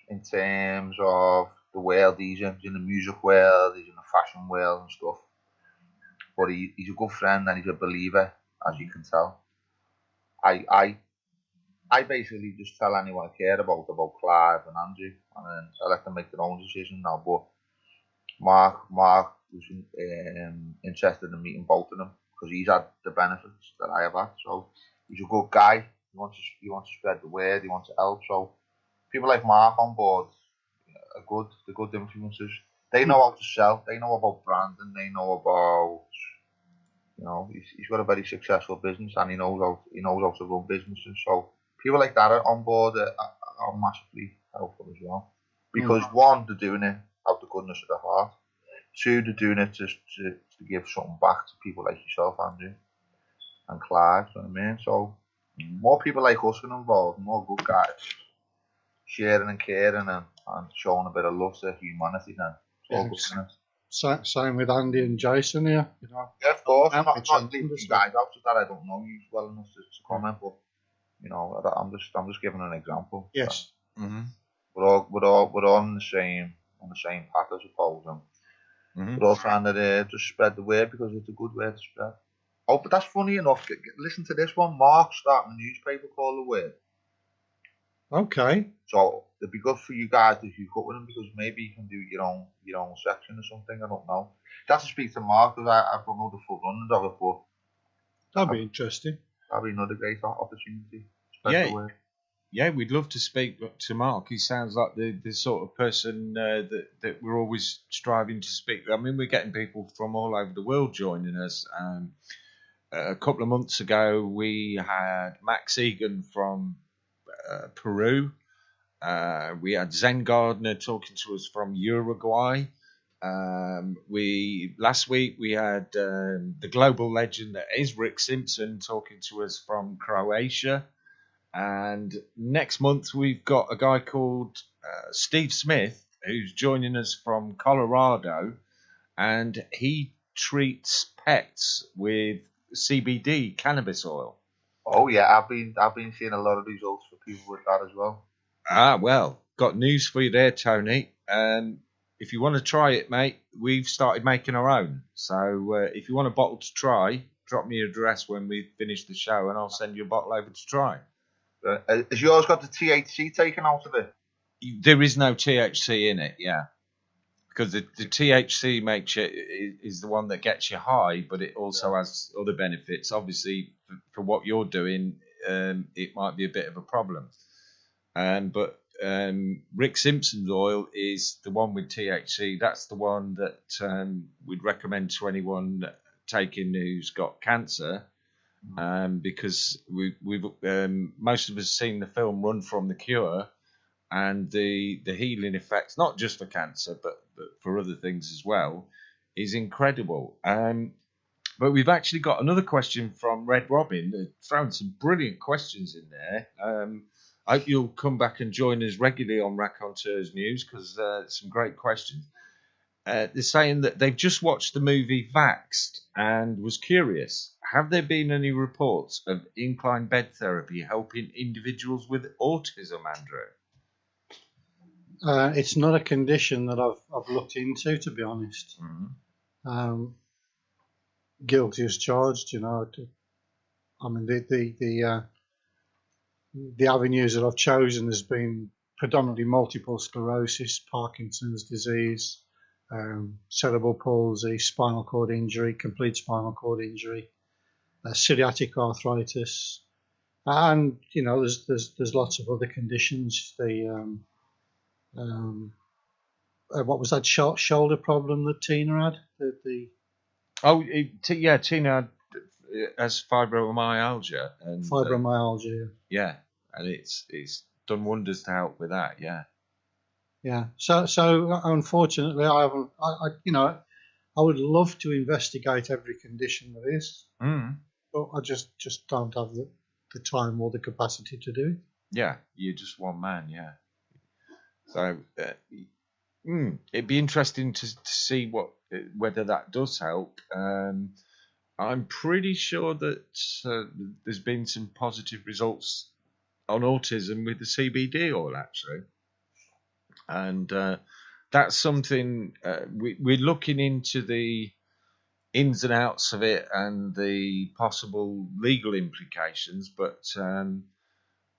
in terms of the world he's in. He's in the music world, he's in the fashion world and stuff. But he's a good friend and he's a believer, as you can tell. I basically just tell anyone I care about Clive and Andrew, and then I let them make their own decision now. But Mark was interested in meeting both of them because he's had the benefits that I have had. So he's a good guy. He wants to spread the word. He wants to help. So people like Mark on board are good. They're good influences. They know how to sell. They know about branding. They know about, he's got a very successful business and he knows how to run businesses. So people like that on board are massively helpful as well. Because one, they're doing it out the goodness of their heart. Two, they're doing it just to give something back to people like yourself, Andrew, and Clive. You know what I mean? So more people like us are involved, more good guys, sharing and caring and showing a bit of love to humanity. Then same with Andy and Jason here. Yeah, of course. I'm not leaving you guys out of that. I don't know you well enough to comment, but I'm just giving an example. Yes. So, we're all on the same path, I suppose. We're all trying to just spread the word because it's a good word to spread. Oh, but that's funny enough. Listen to this one. Mark's starting a newspaper called The Word. Okay. So it'd be good for you guys if you cut with him because maybe you can do your own section or something. I don't know. You have to speak to Mark because I don't know the full runnings of it, but that'd be interesting. That'd be another great opportunity. Yeah, we'd love to speak to Mark. He sounds like the sort of person that we're always striving to speak. I mean, we're getting people from all over the world joining us. A couple of months ago, we had Max Egan from Peru. We had Zen Gardner talking to us from Uruguay. Last week we had the global legend that is Rick Simpson talking to us from Croatia. And next month we've got a guy called Steve Smith who's joining us from Colorado, and he treats pets with CBD cannabis oil. Oh yeah, I've been seeing a lot of results for people with that as well. Well, got news for you there, Tony. If you want to try it, mate, we've started making our own. So if you want a bottle to try, drop me your address when we finish the show, and I'll send you a bottle over to try. Has yours got the THC taken out of it? There is no THC in it, yeah. Because the THC makes you, is the one that gets you high, but it also has other benefits. Obviously, for what you're doing, it might be a bit of a problem. But Rick Simpson's oil is the one with THC. That's the one that we'd recommend to anyone taking who's got cancer. Because we've most of us seen the film Run from the Cure, and the healing effects, not just for cancer but for other things as well, is incredible. But we've actually got another question from Red Robin, throwing some brilliant questions in there. I hope you'll come back and join us regularly on Raconteurs News because some great questions. They're saying that they've just watched the movie Vaxxed and was curious. Have there been any reports of incline bed therapy helping individuals with autism, Andrew? It's not a condition that I've looked into, to be honest. Guilty as charged, I mean, the avenues that I've chosen has been predominantly multiple sclerosis, Parkinson's disease, cerebral palsy, spinal cord injury, complete spinal cord injury, psoriatic arthritis, and there's lots of other conditions. What was that shoulder problem that Tina had? Tina has fibromyalgia. And, fibromyalgia. Yeah, and it's done wonders to help with that. Yeah. Yeah. So unfortunately, I haven't. I would love to investigate every condition there is, but I just don't have the time or the capacity to do it. Yeah, you're just one man. Yeah. So it'd be interesting to see whether that does help. I'm pretty sure that there's been some positive results on autism with the CBD oil, actually, and that's something we're looking into the ins and outs of it and the possible legal implications. But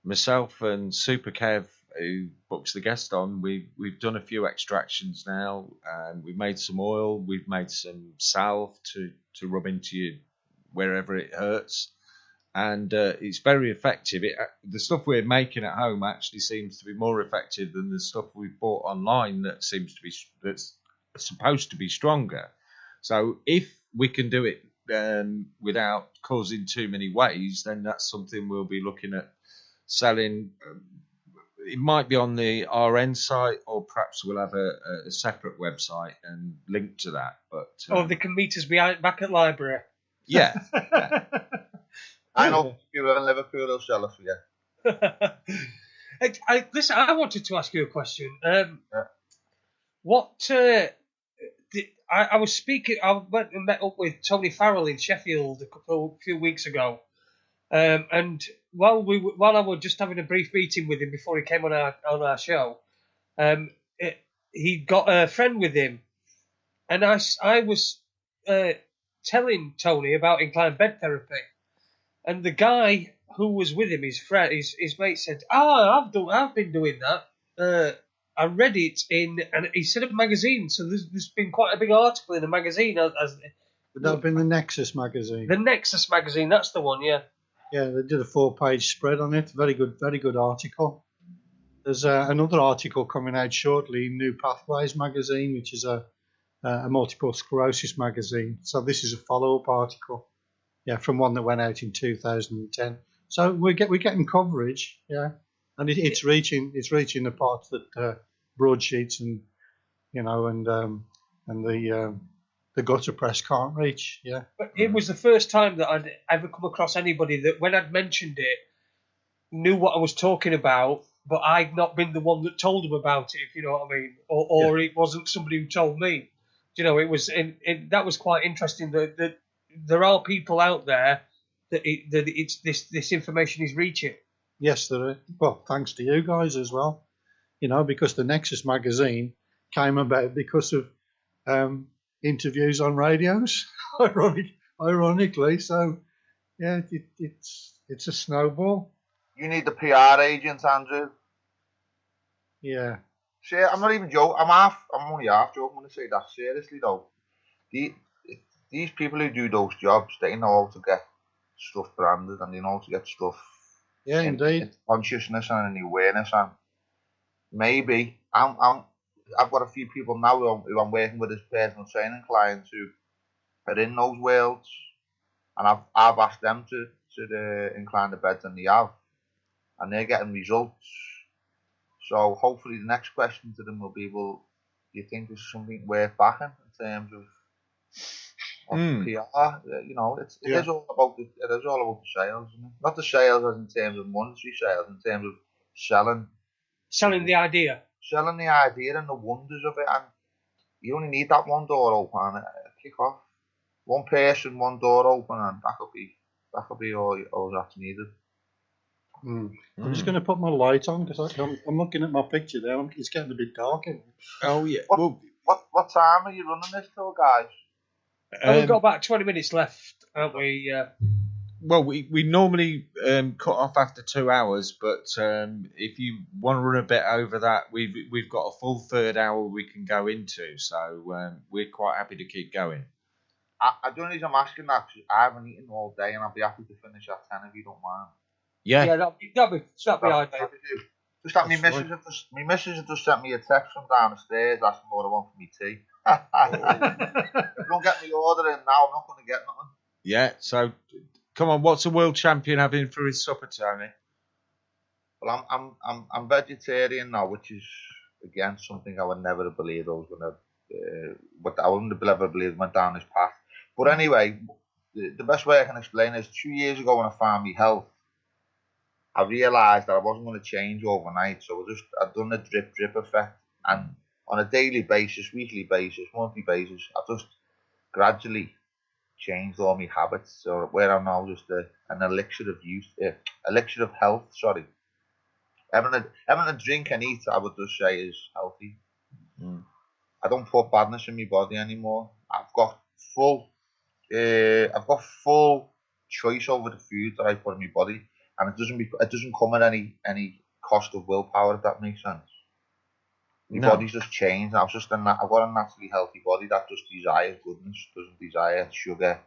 myself and Super Kev, who books the guest on, we've done a few extractions now, and we've made some oil, we've made some salve to rub into you wherever it hurts, and it's very effective. The stuff we're making at home actually seems to be more effective than the stuff we've bought online that's supposed to be stronger. So if we can do it without causing too many waves, then that's something we'll be looking at selling. It might be on the RN site, or perhaps we'll have a separate website and link to that. But they can meet us back at library. Yeah. I know people in Liverpool will sell it for you. Listen, I wanted to ask you a question. I was speaking. I went and met up with Tony Farrell in Sheffield a few weeks ago, and while I was just having a brief meeting with him before he came on our show, he got a friend with him, and I was telling Tony about incline bed therapy, and the guy who was with him, his mate, said, I've been doing that. I read it and he said a magazine, so there's been quite a big article in a magazine. Would that have been the Nexus magazine? The Nexus magazine, that's the one, yeah. Yeah, they did a 4-page spread on it. Very good article. There's another article coming out shortly in New Pathways magazine, which is a multiple sclerosis magazine. So this is a follow-up article, from one that went out in 2010. So we're getting coverage, and it's reaching the parts that broadsheets and the gutter press can't reach. Yeah, but it was the first time that I'd ever come across anybody that, when I'd mentioned it, knew what I was talking about, but I'd not been the one that told them about it, if you know what I mean, or it wasn't somebody who told me. It was that was quite interesting that there are people out there that this information is reaching. Yes, there are. Well, thanks to you guys as well. Because the Nexus magazine came about because of interviews on radios, ironically. So, yeah, it's a snowball. You need the PR agent, Andrew. Yeah. I'm not even joking. I'm only half joking when I say that. Seriously, though, these people who do those jobs, they know how to get stuff branded, and they know how to get stuff. Yeah, indeed. Consciousness and an awareness, and maybe I've got a few people now who I'm working with as personal training clients who are in those worlds, and I've asked them to incline the beds, and they have, and they're getting results. So hopefully the next question to them will be, well, do you think this is something worth backing in terms of PR? It is all about the sales, isn't it? Not the sales as in terms of monetary sales, in terms of selling the idea. Selling the idea and the wonders of it, and you only need that one door open and kick off. One person, one door open, and that could be all that's needed. I'm just going to put my light on because I'm looking at my picture there. It's getting a bit dark. Oh yeah. What time are you running this till, guys? We've got about 20 minutes left, haven't we? Well, we normally cut off after 2 hours, but if you want to run a bit over that, we've got a full third hour we can go into, so we're quite happy to keep going. I don't know. I'm asking that because I haven't eaten all day, and I'll be happy to finish at 10 if you don't mind. Yeah, that'd be ideal. Just that my missus has just sent me a text from down the stairs asking what I want for me tea. If you don't get me order in now, I'm not going to get nothing. Yeah, so come on, what's a world champion having for his supper, Tony? Well, I'm vegetarian now, which is again something I would never have believed I was going to. But I wouldn't have ever believed I went down this path. But anyway, the best way I can explain is 2 years ago when I found my health, I realised that I wasn't going to change overnight, so I'd done the drip effect, and on a daily basis, weekly basis, monthly basis, I just gradually changed all my habits. So where I'm now just an elixir of youth, elixir of health. Sorry, having a drink and eat, I would just say, is healthy. I don't put badness in my body anymore. I've got full choice over the food that I put in my body, and it doesn't come at any cost of willpower, if that makes sense. My body's just changed. I've got a naturally healthy body that just desires goodness, doesn't desire sugar,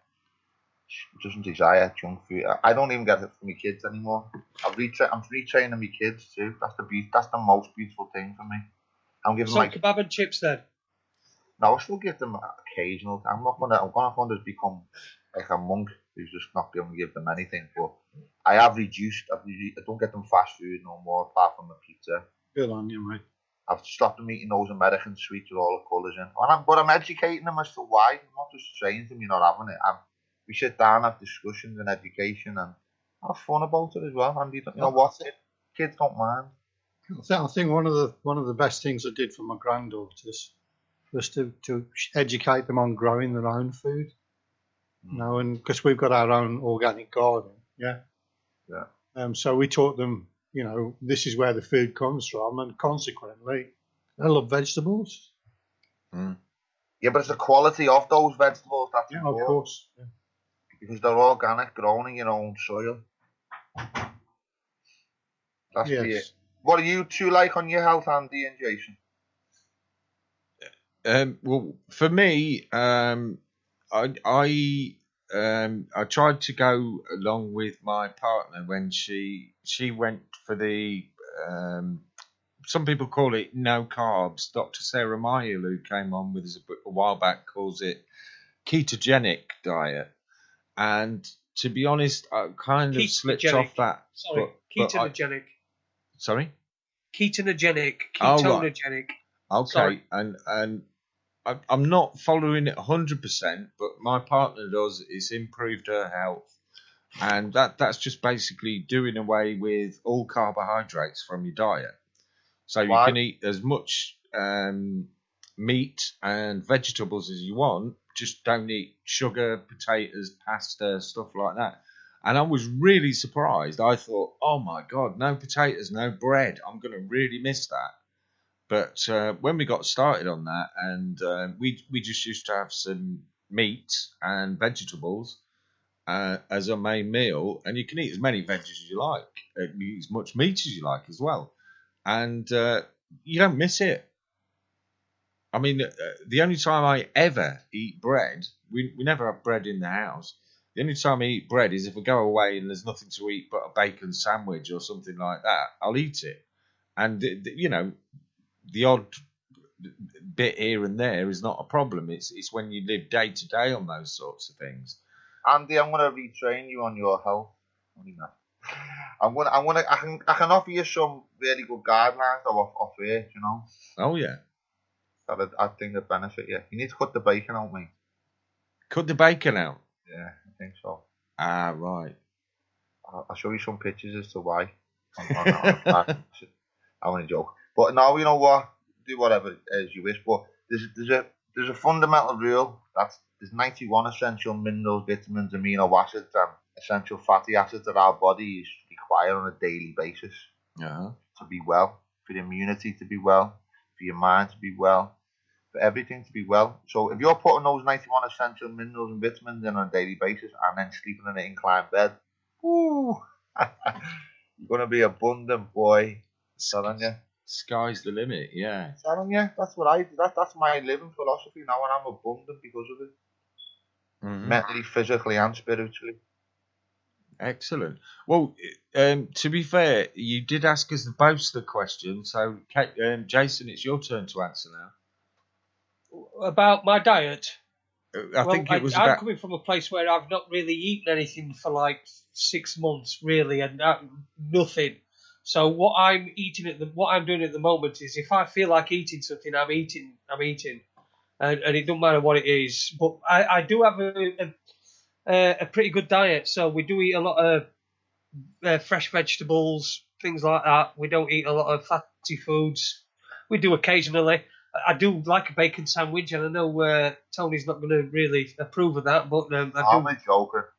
doesn't desire junk food. I don't even get it for my kids anymore. I'm retraining my kids too. That's the most beautiful thing for me. I'm giving kebab and chips then. No, I still give them occasional. I'm not gonna just become like a monk who's just not going to give them anything. But I have reduced. I don't get them fast food no more, apart from the pizza. Good on you, mate. I've stopped them eating those American sweets with all the colours in. But I'm educating them as to why. I'm not just saying to them, you're not having it. We sit down, have discussions and education, and have fun about it as well. And you know what? Kids don't mind. I think one of the best things I did for my granddaughters was to educate them on growing their own food. You know, and because we've got our own organic garden, yeah. So we taught them, you know, this is where the food comes from, and consequently, they love vegetables. Yeah, but it's the quality of those vegetables that's important. Of course. Yeah. Because they're organic, grown in your own soil. That's it. What are you two like on your health, Andy and Jason? Well, for me, I tried to go along with my partner when she went for the some people call it no carbs. Dr. Sarah Meyer, who came on with us a while back, calls it ketogenic diet. And to be honest, I kind of slipped off that. Sorry, ketogenic. Sorry? Ketogenic. Right. Okay, sorry. And I'm not following it 100%, but my partner does. It's improved her health, and that's just basically doing away with all carbohydrates from your diet. So you can eat as much meat and vegetables as you want. Just don't eat sugar, potatoes, pasta, stuff like that. And I was really surprised. I thought, oh my God, no potatoes, no bread. I'm going to really miss that. But when we got started on that, and we just used to have some meat and vegetables as a main meal, and you can eat as many veggies as you like, eat as much meat as you like as well, and you don't miss it. I mean, the only time I ever eat bread, we never have bread in the house. The only time I eat bread is if we go away and there's nothing to eat but a bacon sandwich or something like that. I'll eat it, and you know. The odd bit here and there is not a problem. It's when you live day to day on those sorts of things. Andy, I'm going to retrain you on your health. I can offer you some really good guidelines off here, you know. Oh yeah. That I think would benefit you. You need to cut the bacon out, mate. Cut the bacon out? Yeah, I think so. Ah, right. I'll show you some pictures as to why. I want to joke. But no, you know what? Do whatever as you wish. But there's a fundamental rule that there's 91 essential minerals, vitamins, amino acids, and essential fatty acids that our bodies require on a daily basis to be well, for the immunity to be well, for your mind to be well, for everything to be well. So if you're putting those 91 essential minerals and vitamins in on a daily basis and then sleeping in an incline bed, you're going to be abundant, boy. Telling you. Sky's the limit, yeah. Telling you, that's what I do. That's my living philosophy now, and I'm abundant because of it. Mentally, physically, and spiritually. Excellent. Well, to be fair, you did ask us both the question, so Jason, it's your turn to answer now. About my diet? I'm coming from a place where I've not really eaten anything for like 6 months, really, and nothing. So what I'm doing at the moment is, if I feel like eating something, I'm eating, and it don't matter what it is. But I do have a pretty good diet. So we do eat a lot of fresh vegetables, things like that. We don't eat a lot of fatty foods. We do occasionally. I do like a bacon sandwich, and I know Tony's not going to really approve of that, but I'm a joker.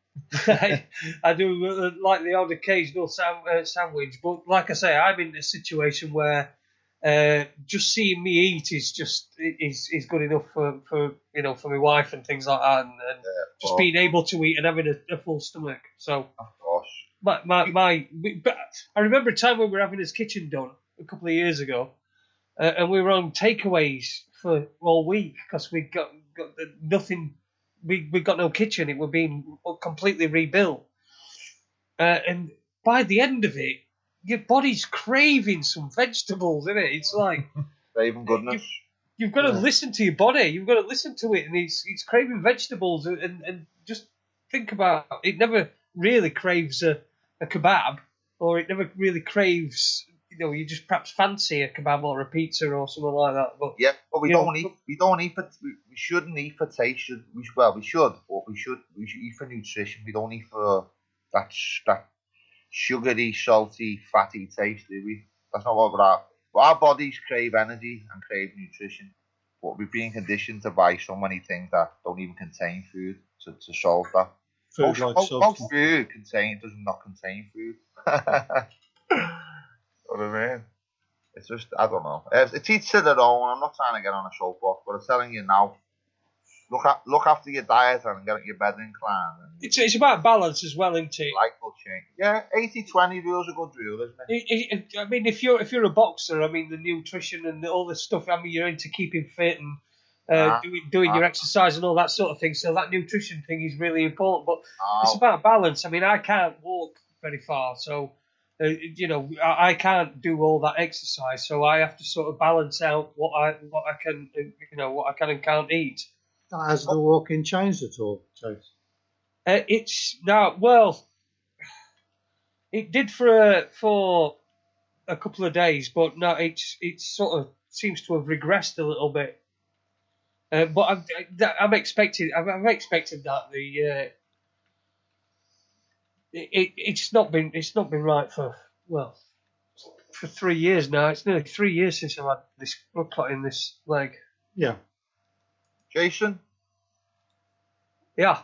I do like the odd occasional sandwich. But like I say, I'm in a situation where just seeing me eat is good enough for my wife and things like that, and just being able to eat and having a full stomach. So of course, but I remember a time when we were having his kitchen done a couple of years ago, and we were on takeaways for all week because we got nothing. We got no kitchen. It was being completely rebuilt, and by the end of it, your body's craving some vegetables, isn't it? It's like craving goodness. You've got to listen to your body. You've got to listen to it, and it's craving vegetables. And just think about it. It never really craves a kebab, or it never really craves. You just perhaps fancy a kebab or a pizza or something like that. But we don't eat. We don't eat for. We shouldn't eat for taste. We should, but we should eat for nutrition. We don't eat for that sugary, salty, fatty taste, do we? That's not what we're at. Well, our bodies crave energy and crave nutrition, but we've been conditioned to buy so many things that don't even contain food to solve that. Most food does not contain food. What I mean? It's just, I don't know. It's each to their own. I'm not trying to get on a soapbox, but I'm telling you now, look after your diet and get your bed inclined. It's about balance as well, isn't it? Life will change. Yeah, 80-20 rule's a good rule, isn't it? I mean, if you're a boxer, I mean, the nutrition and all this stuff. I mean, you're into keeping fit and doing your exercise and all that sort of thing. So that nutrition thing is really important. But it's about balance. I mean, I can't walk very far, so I can't do all that exercise. So I have to sort of balance out what I can and can't eat. Has the walking changed at all, Chase? It's now, well, it did for a couple of days, but no, it's sort of seems to have regressed a little bit. But I'm expecting that it's not been right for 3 years now. It's nearly 3 years since I've had this blood clot in this leg. Yeah. Jason? Yeah.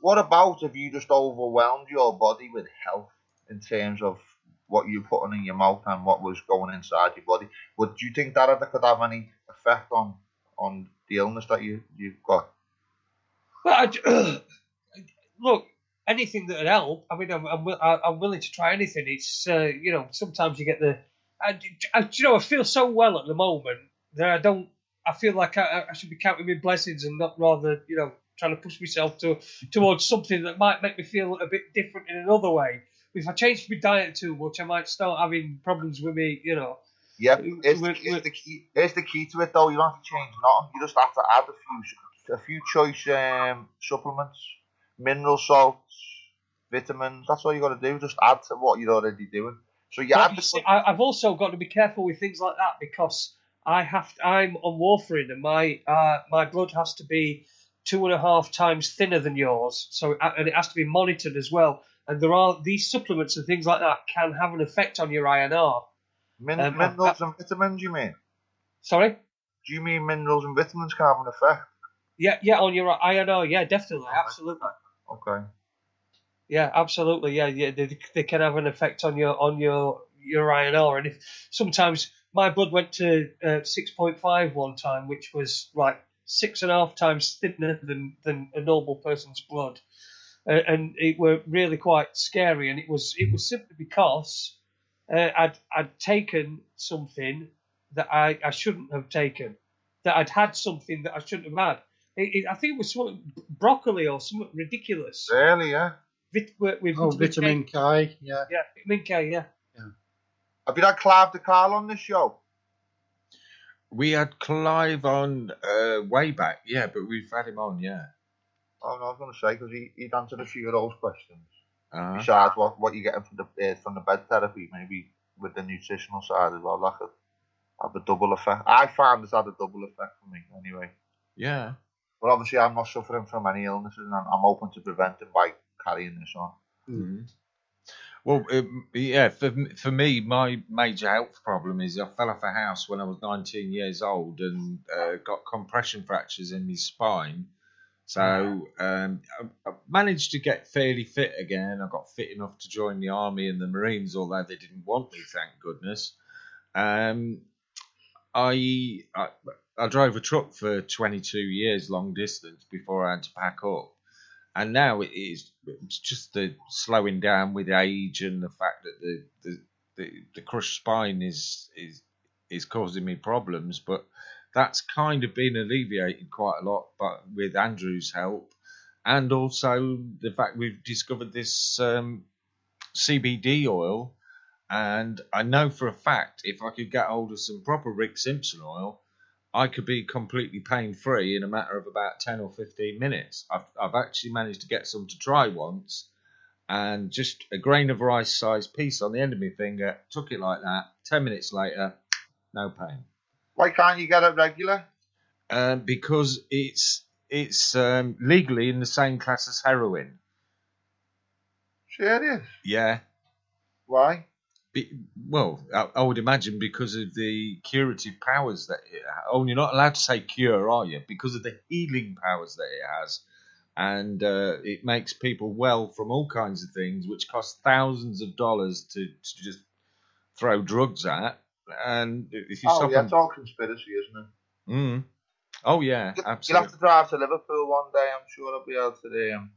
What about if you just overwhelmed your body with health in terms of what you're putting in your mouth and what was going inside your body? Would you think that could have any effect on the illness that you've got? Well, look, anything that would help. I mean, I'm willing to try anything. It's sometimes you get I feel so well at the moment that I feel like I should be counting my blessings and not rather, trying to push myself towards something that might make me feel a bit different in another way. If I change my diet too much, I might start having problems with me, Yeah, here's the key to it though. You don't have to change nothing. You just have to add a few choice supplements, mineral salts, vitamins. That's all you got to do. Just add to what you're already doing. So I've also got to be careful with things like that because I'm on warfarin and my blood has to be 2.5 times thinner than yours. And it has to be monitored as well. And there are these supplements and things like that can have an effect on your INR. Minerals and vitamins, you mean? Sorry? Do you mean minerals and vitamins can have an effect? Yeah, on your INR, yeah, definitely, absolutely. Okay. Yeah, absolutely, yeah. They can have an effect on your INR, and if sometimes my blood went to 6.5 one time, which was like 6.5 times thinner than a normal person's blood, and it were really quite scary, and it was simply because I'd taken something that I shouldn't have taken, that I'd had something that I shouldn't have had. I think it was something broccoli or something ridiculous. Really, yeah. Vitamin K, yeah. Yeah, vitamin K, yeah. Have you had Clive de Carl on this show? We had Clive on way back, yeah, but we've had him on, yeah. Oh, no, I was going to say, because he'd answered a few of those questions. Uh-huh. Besides what you're getting from the bed therapy, maybe with the nutritional side as well, that could have a double effect. I found it's had a double effect for me, anyway. Yeah. But obviously, I'm not suffering from any illnesses, and I'm open to prevent it by carrying this on. Mm-hmm. Well, yeah, for me, my major health problem is I fell off a house when I was 19 years old and got compression fractures in my spine. So I managed to get fairly fit again. I got fit enough to join the army and the Marines, although they didn't want me, thank goodness. I drove a truck for 22 years long distance before I had to pack up. And now it's just the slowing down with age and the fact that the crushed spine is causing me problems. But that's kind of been alleviated quite a lot, but with Andrew's help, and also the fact we've discovered this CBD oil. And I know for a fact if I could get hold of some proper Rick Simpson oil, I could be completely pain-free in a matter of about 10 or 15 minutes. I've actually managed to get some to try once, and just a grain of rice-sized piece on the end of my finger, took it like that, 10 minutes later, no pain. Why can't you get it regular? Because it's legally in the same class as heroin. Serious? Yeah. Why? Well, I would imagine because of the curative powers that it has. Oh, you're not allowed to say cure, are you? Because of the healing powers that it has. And it makes people well from all kinds of things, which cost thousands of dollars to just throw drugs at. And if you stop it's all conspiracy, isn't it? Mm. Oh, yeah, absolutely. You'll have to drive to Liverpool one day. I'm sure I'll be able to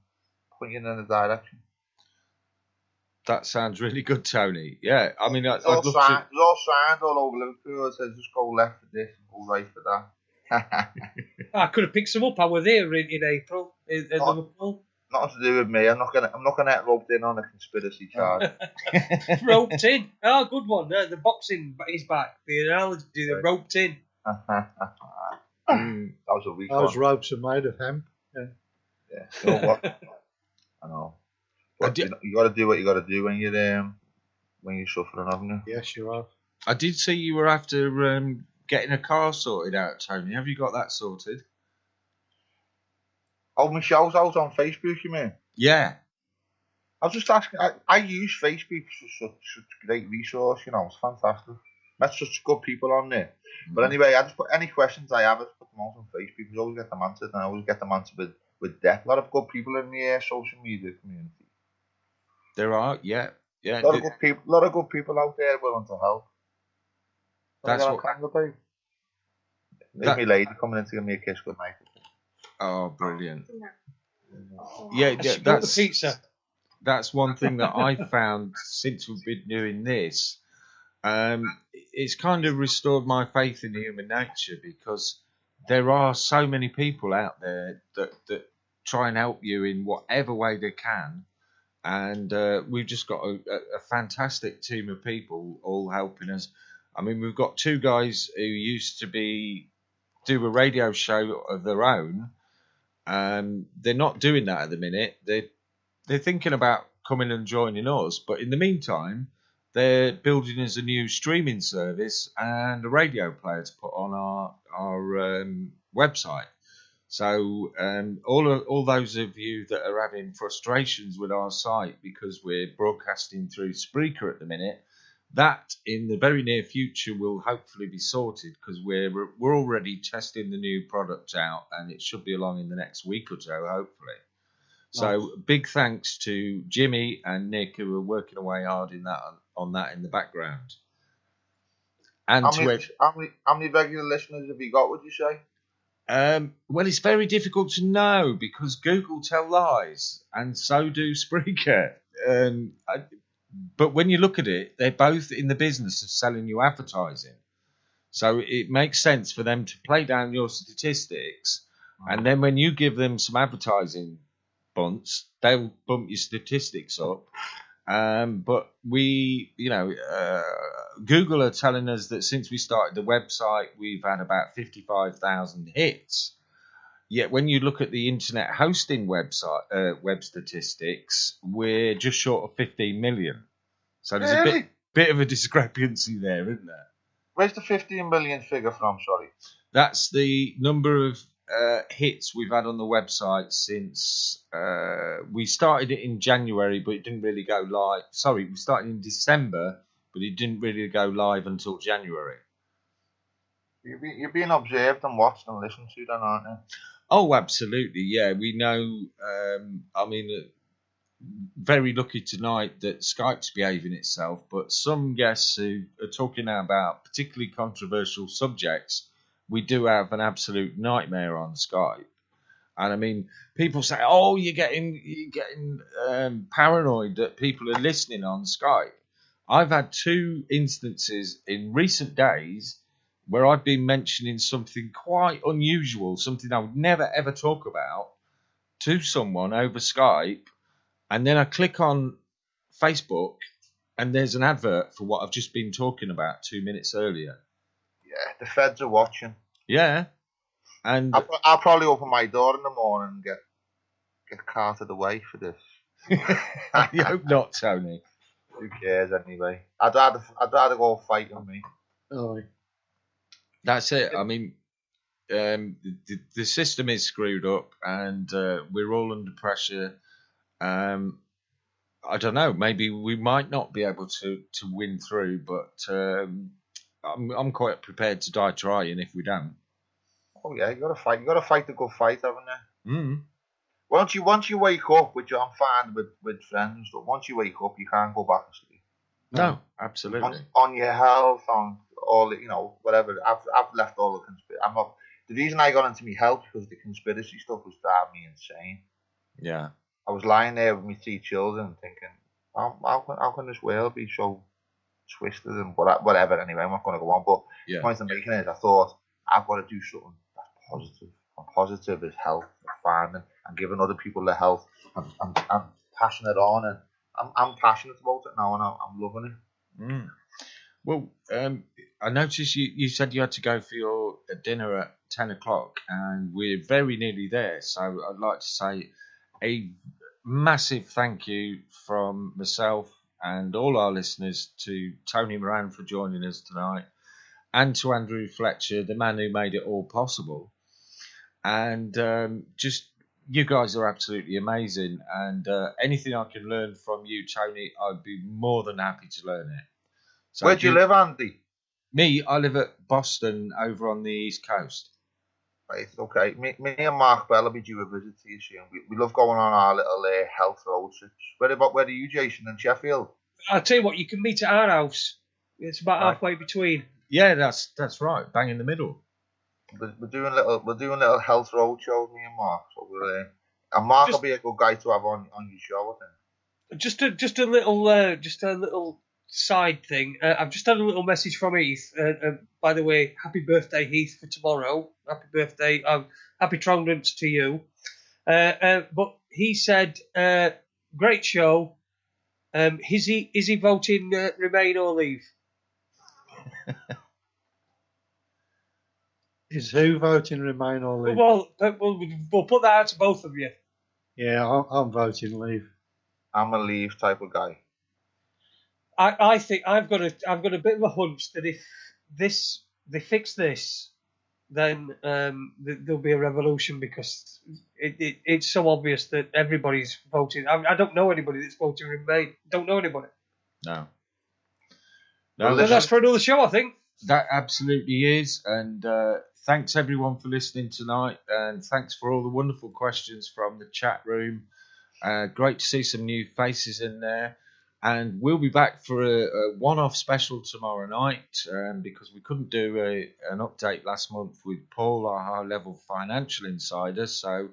point you in a direction. That sounds really good, Tony. Yeah, I mean, it's all signed all over Liverpool. It says just go left for this and go right for that. I could have picked some up. I was there in April in Liverpool. Nothing to do with me. I'm not gonna get roped in on a conspiracy charge. Roped in. Oh, good one. The boxing is back. The analogy, the roped in. That was a weak one. Those ropes are made of hemp. Yeah. You know what? I know. But you got to do what you got to do when you're suffering, haven't you? Yes, you are. I did see you were after getting a car sorted out, Tony. Have you got that sorted? Oh, my show's out on Facebook, you mean? Yeah. I was just asking. I use Facebook for such a great resource. You know, it's fantastic. Met such good people on there. But anyway, I just put any questions I have. I just put them out on Facebook. I always get them answered, and I always get them answered with depth. A lot of good people in the social media community. There are, yeah. A lot of good people out there willing to help. That's what. There's my lady coming in to give me a kiss goodnight. Oh, brilliant! Yeah, that's the pizza. That's one thing that I found since we've been doing this. It's kind of restored my faith in human nature, because there are so many people out there that try and help you in whatever way they can. And we've just got a fantastic team of people all helping us. I mean, we've got two guys who used to do a radio show of their own. They're not doing that at the minute. They're thinking about coming and joining us. But in the meantime, they're building us a new streaming service and a radio player to put on our website. So all those of you that are having frustrations with our site because we're broadcasting through Spreaker at the minute, that in the very near future will hopefully be sorted, because we're already testing the new product out, and it should be along in the next week or so, hopefully. So big thanks to Jimmy and Nick, who are working away hard on that in the background. And how many regular listeners have you got, would you say? Well, it's very difficult to know, because Google tell lies, and so do Spreaker. But when you look at it, they're both in the business of selling you advertising. So it makes sense for them to play down your statistics, and then when you give them some advertising bunts, they'll bump your statistics up. But Google are telling us that since we started the website, we've had about 55,000 hits. Yet when you look at the internet hosting website web statistics, we're just short of 15 million. So there's a bit of a discrepancy there, isn't there? Where's the 15 million figure from? Sorry. That's the number of hits we've had on the website since we started it in January, but it didn't really go live. Sorry, we started in December, but it didn't really go live until January. You're being observed and watched and listened to, then, aren't you? Oh, absolutely. Yeah, we know. Very lucky tonight that Skype's behaving itself, but some guests who are talking about particularly controversial subjects, we do have an absolute nightmare on Skype. And I mean, people say, "Oh, you're getting paranoid that people are listening on Skype." I've had 2 instances in recent days where I've been mentioning something quite unusual, something I would never ever talk about, to someone over Skype. And then I click on Facebook, and there's an advert for what I've just been talking about 2 minutes earlier. Yeah, the feds are watching. Yeah, and I'll probably open my door in the morning and get carted away for this. I hope not, Tony. Who cares anyway? I'd rather go fight with me. Oh, That's it. I mean, the system is screwed up, and we're all under pressure. I don't know. Maybe we might not be able to win through, but I'm quite prepared to die trying if we don't. Oh yeah, you got to fight. You got to fight the good fight, haven't you? Mm. Once you wake up, which I'm fine with friends and stuff. Once you wake up, you can't go back to sleep. No, absolutely. On your health, on all whatever. I've left all the conspiracy. I'm not. The reason I got into my health because the conspiracy stuff was driving me insane. Yeah. I was lying there with my 3 children thinking, how can this world be so twisted and whatever. Anyway, I'm not going to go on. But the point I'm making is I thought, I've got to do something that's positive. And positive is health, farming, and giving other people the health. I'm passionate on, and I'm passionate about it now, and I'm loving it. Mm. Well, I noticed you said you had to go for your dinner at 10 o'clock, and we're very nearly there. So I'd like to say a massive thank you from myself and all our listeners to Tony Moran for joining us tonight, and to Andrew Fletcher, the man who made it all possible. And just, you guys are absolutely amazing. And anything I can learn from you, Tony, I'd be more than happy to learn it. So where do you live, Andy? Me, I live at Boston, over on the East Coast. Right, okay. Me and Mark Bell will be due a visit to you soon. We love going on our little health road trips. Where are you, Jason, in Sheffield? I'll tell you what, you can meet at our house. It's about halfway between. Yeah, that's right, bang in the middle. We're doing little health road shows, me and Mark. So and Mark will be a good guy to have on your show, I think. Just a little side thing. I've just had a little message from Heath. By the way, happy birthday, Heath, for tomorrow. Happy birthday. Happy Trondance to you. But he said, great show. Is he voting Remain or Leave? is who voting Remain or Leave? Well, we'll put that out to both of you. Yeah, I'm voting Leave. I'm a Leave type of guy. I think I've got a bit of a hunch that if they fix this, then there'll be a revolution, because it's so obvious that everybody's voting. I don't know anybody that's voting Remain. Don't know anybody. No. Well, that's for another show, I think. That absolutely is. And thanks everyone for listening tonight, and thanks for all the wonderful questions from the chat room. Great to see some new faces in there. And we'll be back for a one-off special tomorrow night, because we couldn't do an update last month with Paul, our high-level financial insider. So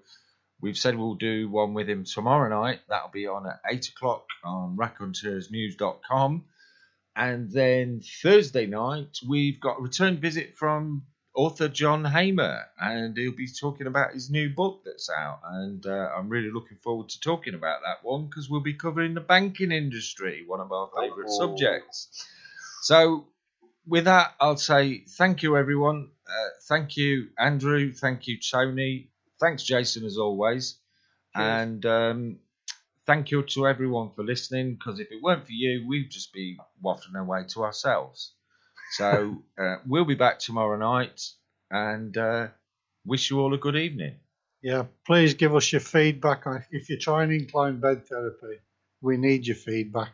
we've said we'll do one with him tomorrow night. That'll be on at 8 o'clock on raconteursnews.com. And then Thursday night, we've got a return visit from author John Hamer, and he'll be talking about his new book that's out. And I'm really looking forward to talking about that one, because we'll be covering the banking industry, one of our favourite subjects. So with that, I'll say thank you, everyone. Thank you, Andrew. Thank you, Tony. Thanks, Jason, as always. Cheers. And thank you to everyone for listening, because if it weren't for you, we'd just be waffling away to ourselves. So we'll be back tomorrow night, and wish you all a good evening. Yeah, please give us your feedback. If you're trying incline bed therapy, we need your feedback.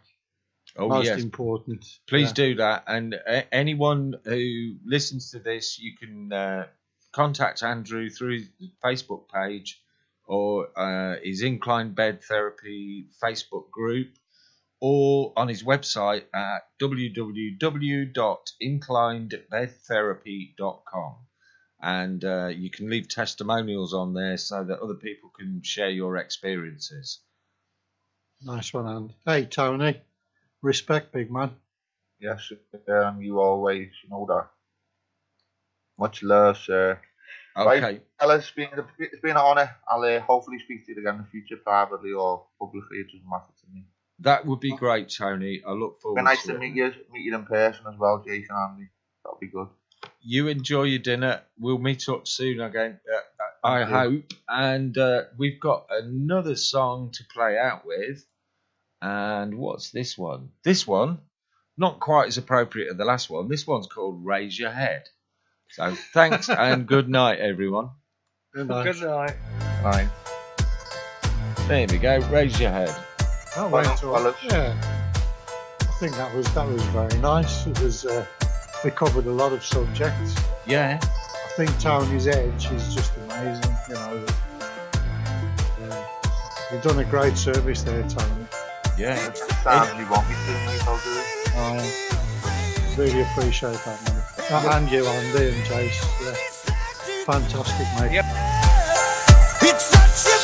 Oh, Most yes. important. Please Yeah. do that. And anyone who listens to this, you can contact Andrew through his Facebook page or his Incline Bed Therapy Facebook group, or on his website at www.inclinedbedtherapy.com. And you can leave testimonials on there so that other people can share your experiences. Nice one, and hey, Tony, respect, big man. Yes, you always, you know that. Much love, sir. Okay. Right, fellas, it's been an honour. I'll hopefully speak to you again in the future, privately or publicly. It doesn't matter to me. That would be great, Tony. I look forward It'd be nice to to it. meet you in person as well, Jason and Andy. That'll be good. You enjoy your dinner. We'll meet up soon again, I Thank you. hope. And we've got another song to play out with. And what's this one? This one, not quite as appropriate as the last one. This one's called Raise Your Head. So thanks and good night, everyone. Good night. Good night. Right. There we go. Raise your head. That Well, went fellas. yeah. I think that was very nice. It was. We covered a lot of subjects. Yeah. I think Tony's edge is just amazing. You know. You've done a great service there, Tony. Yeah. Time you want me to, mate, I'll do it. I really appreciate that, mate. And you, Andy and Jace. Yeah. Fantastic, mate. Yep. It's such a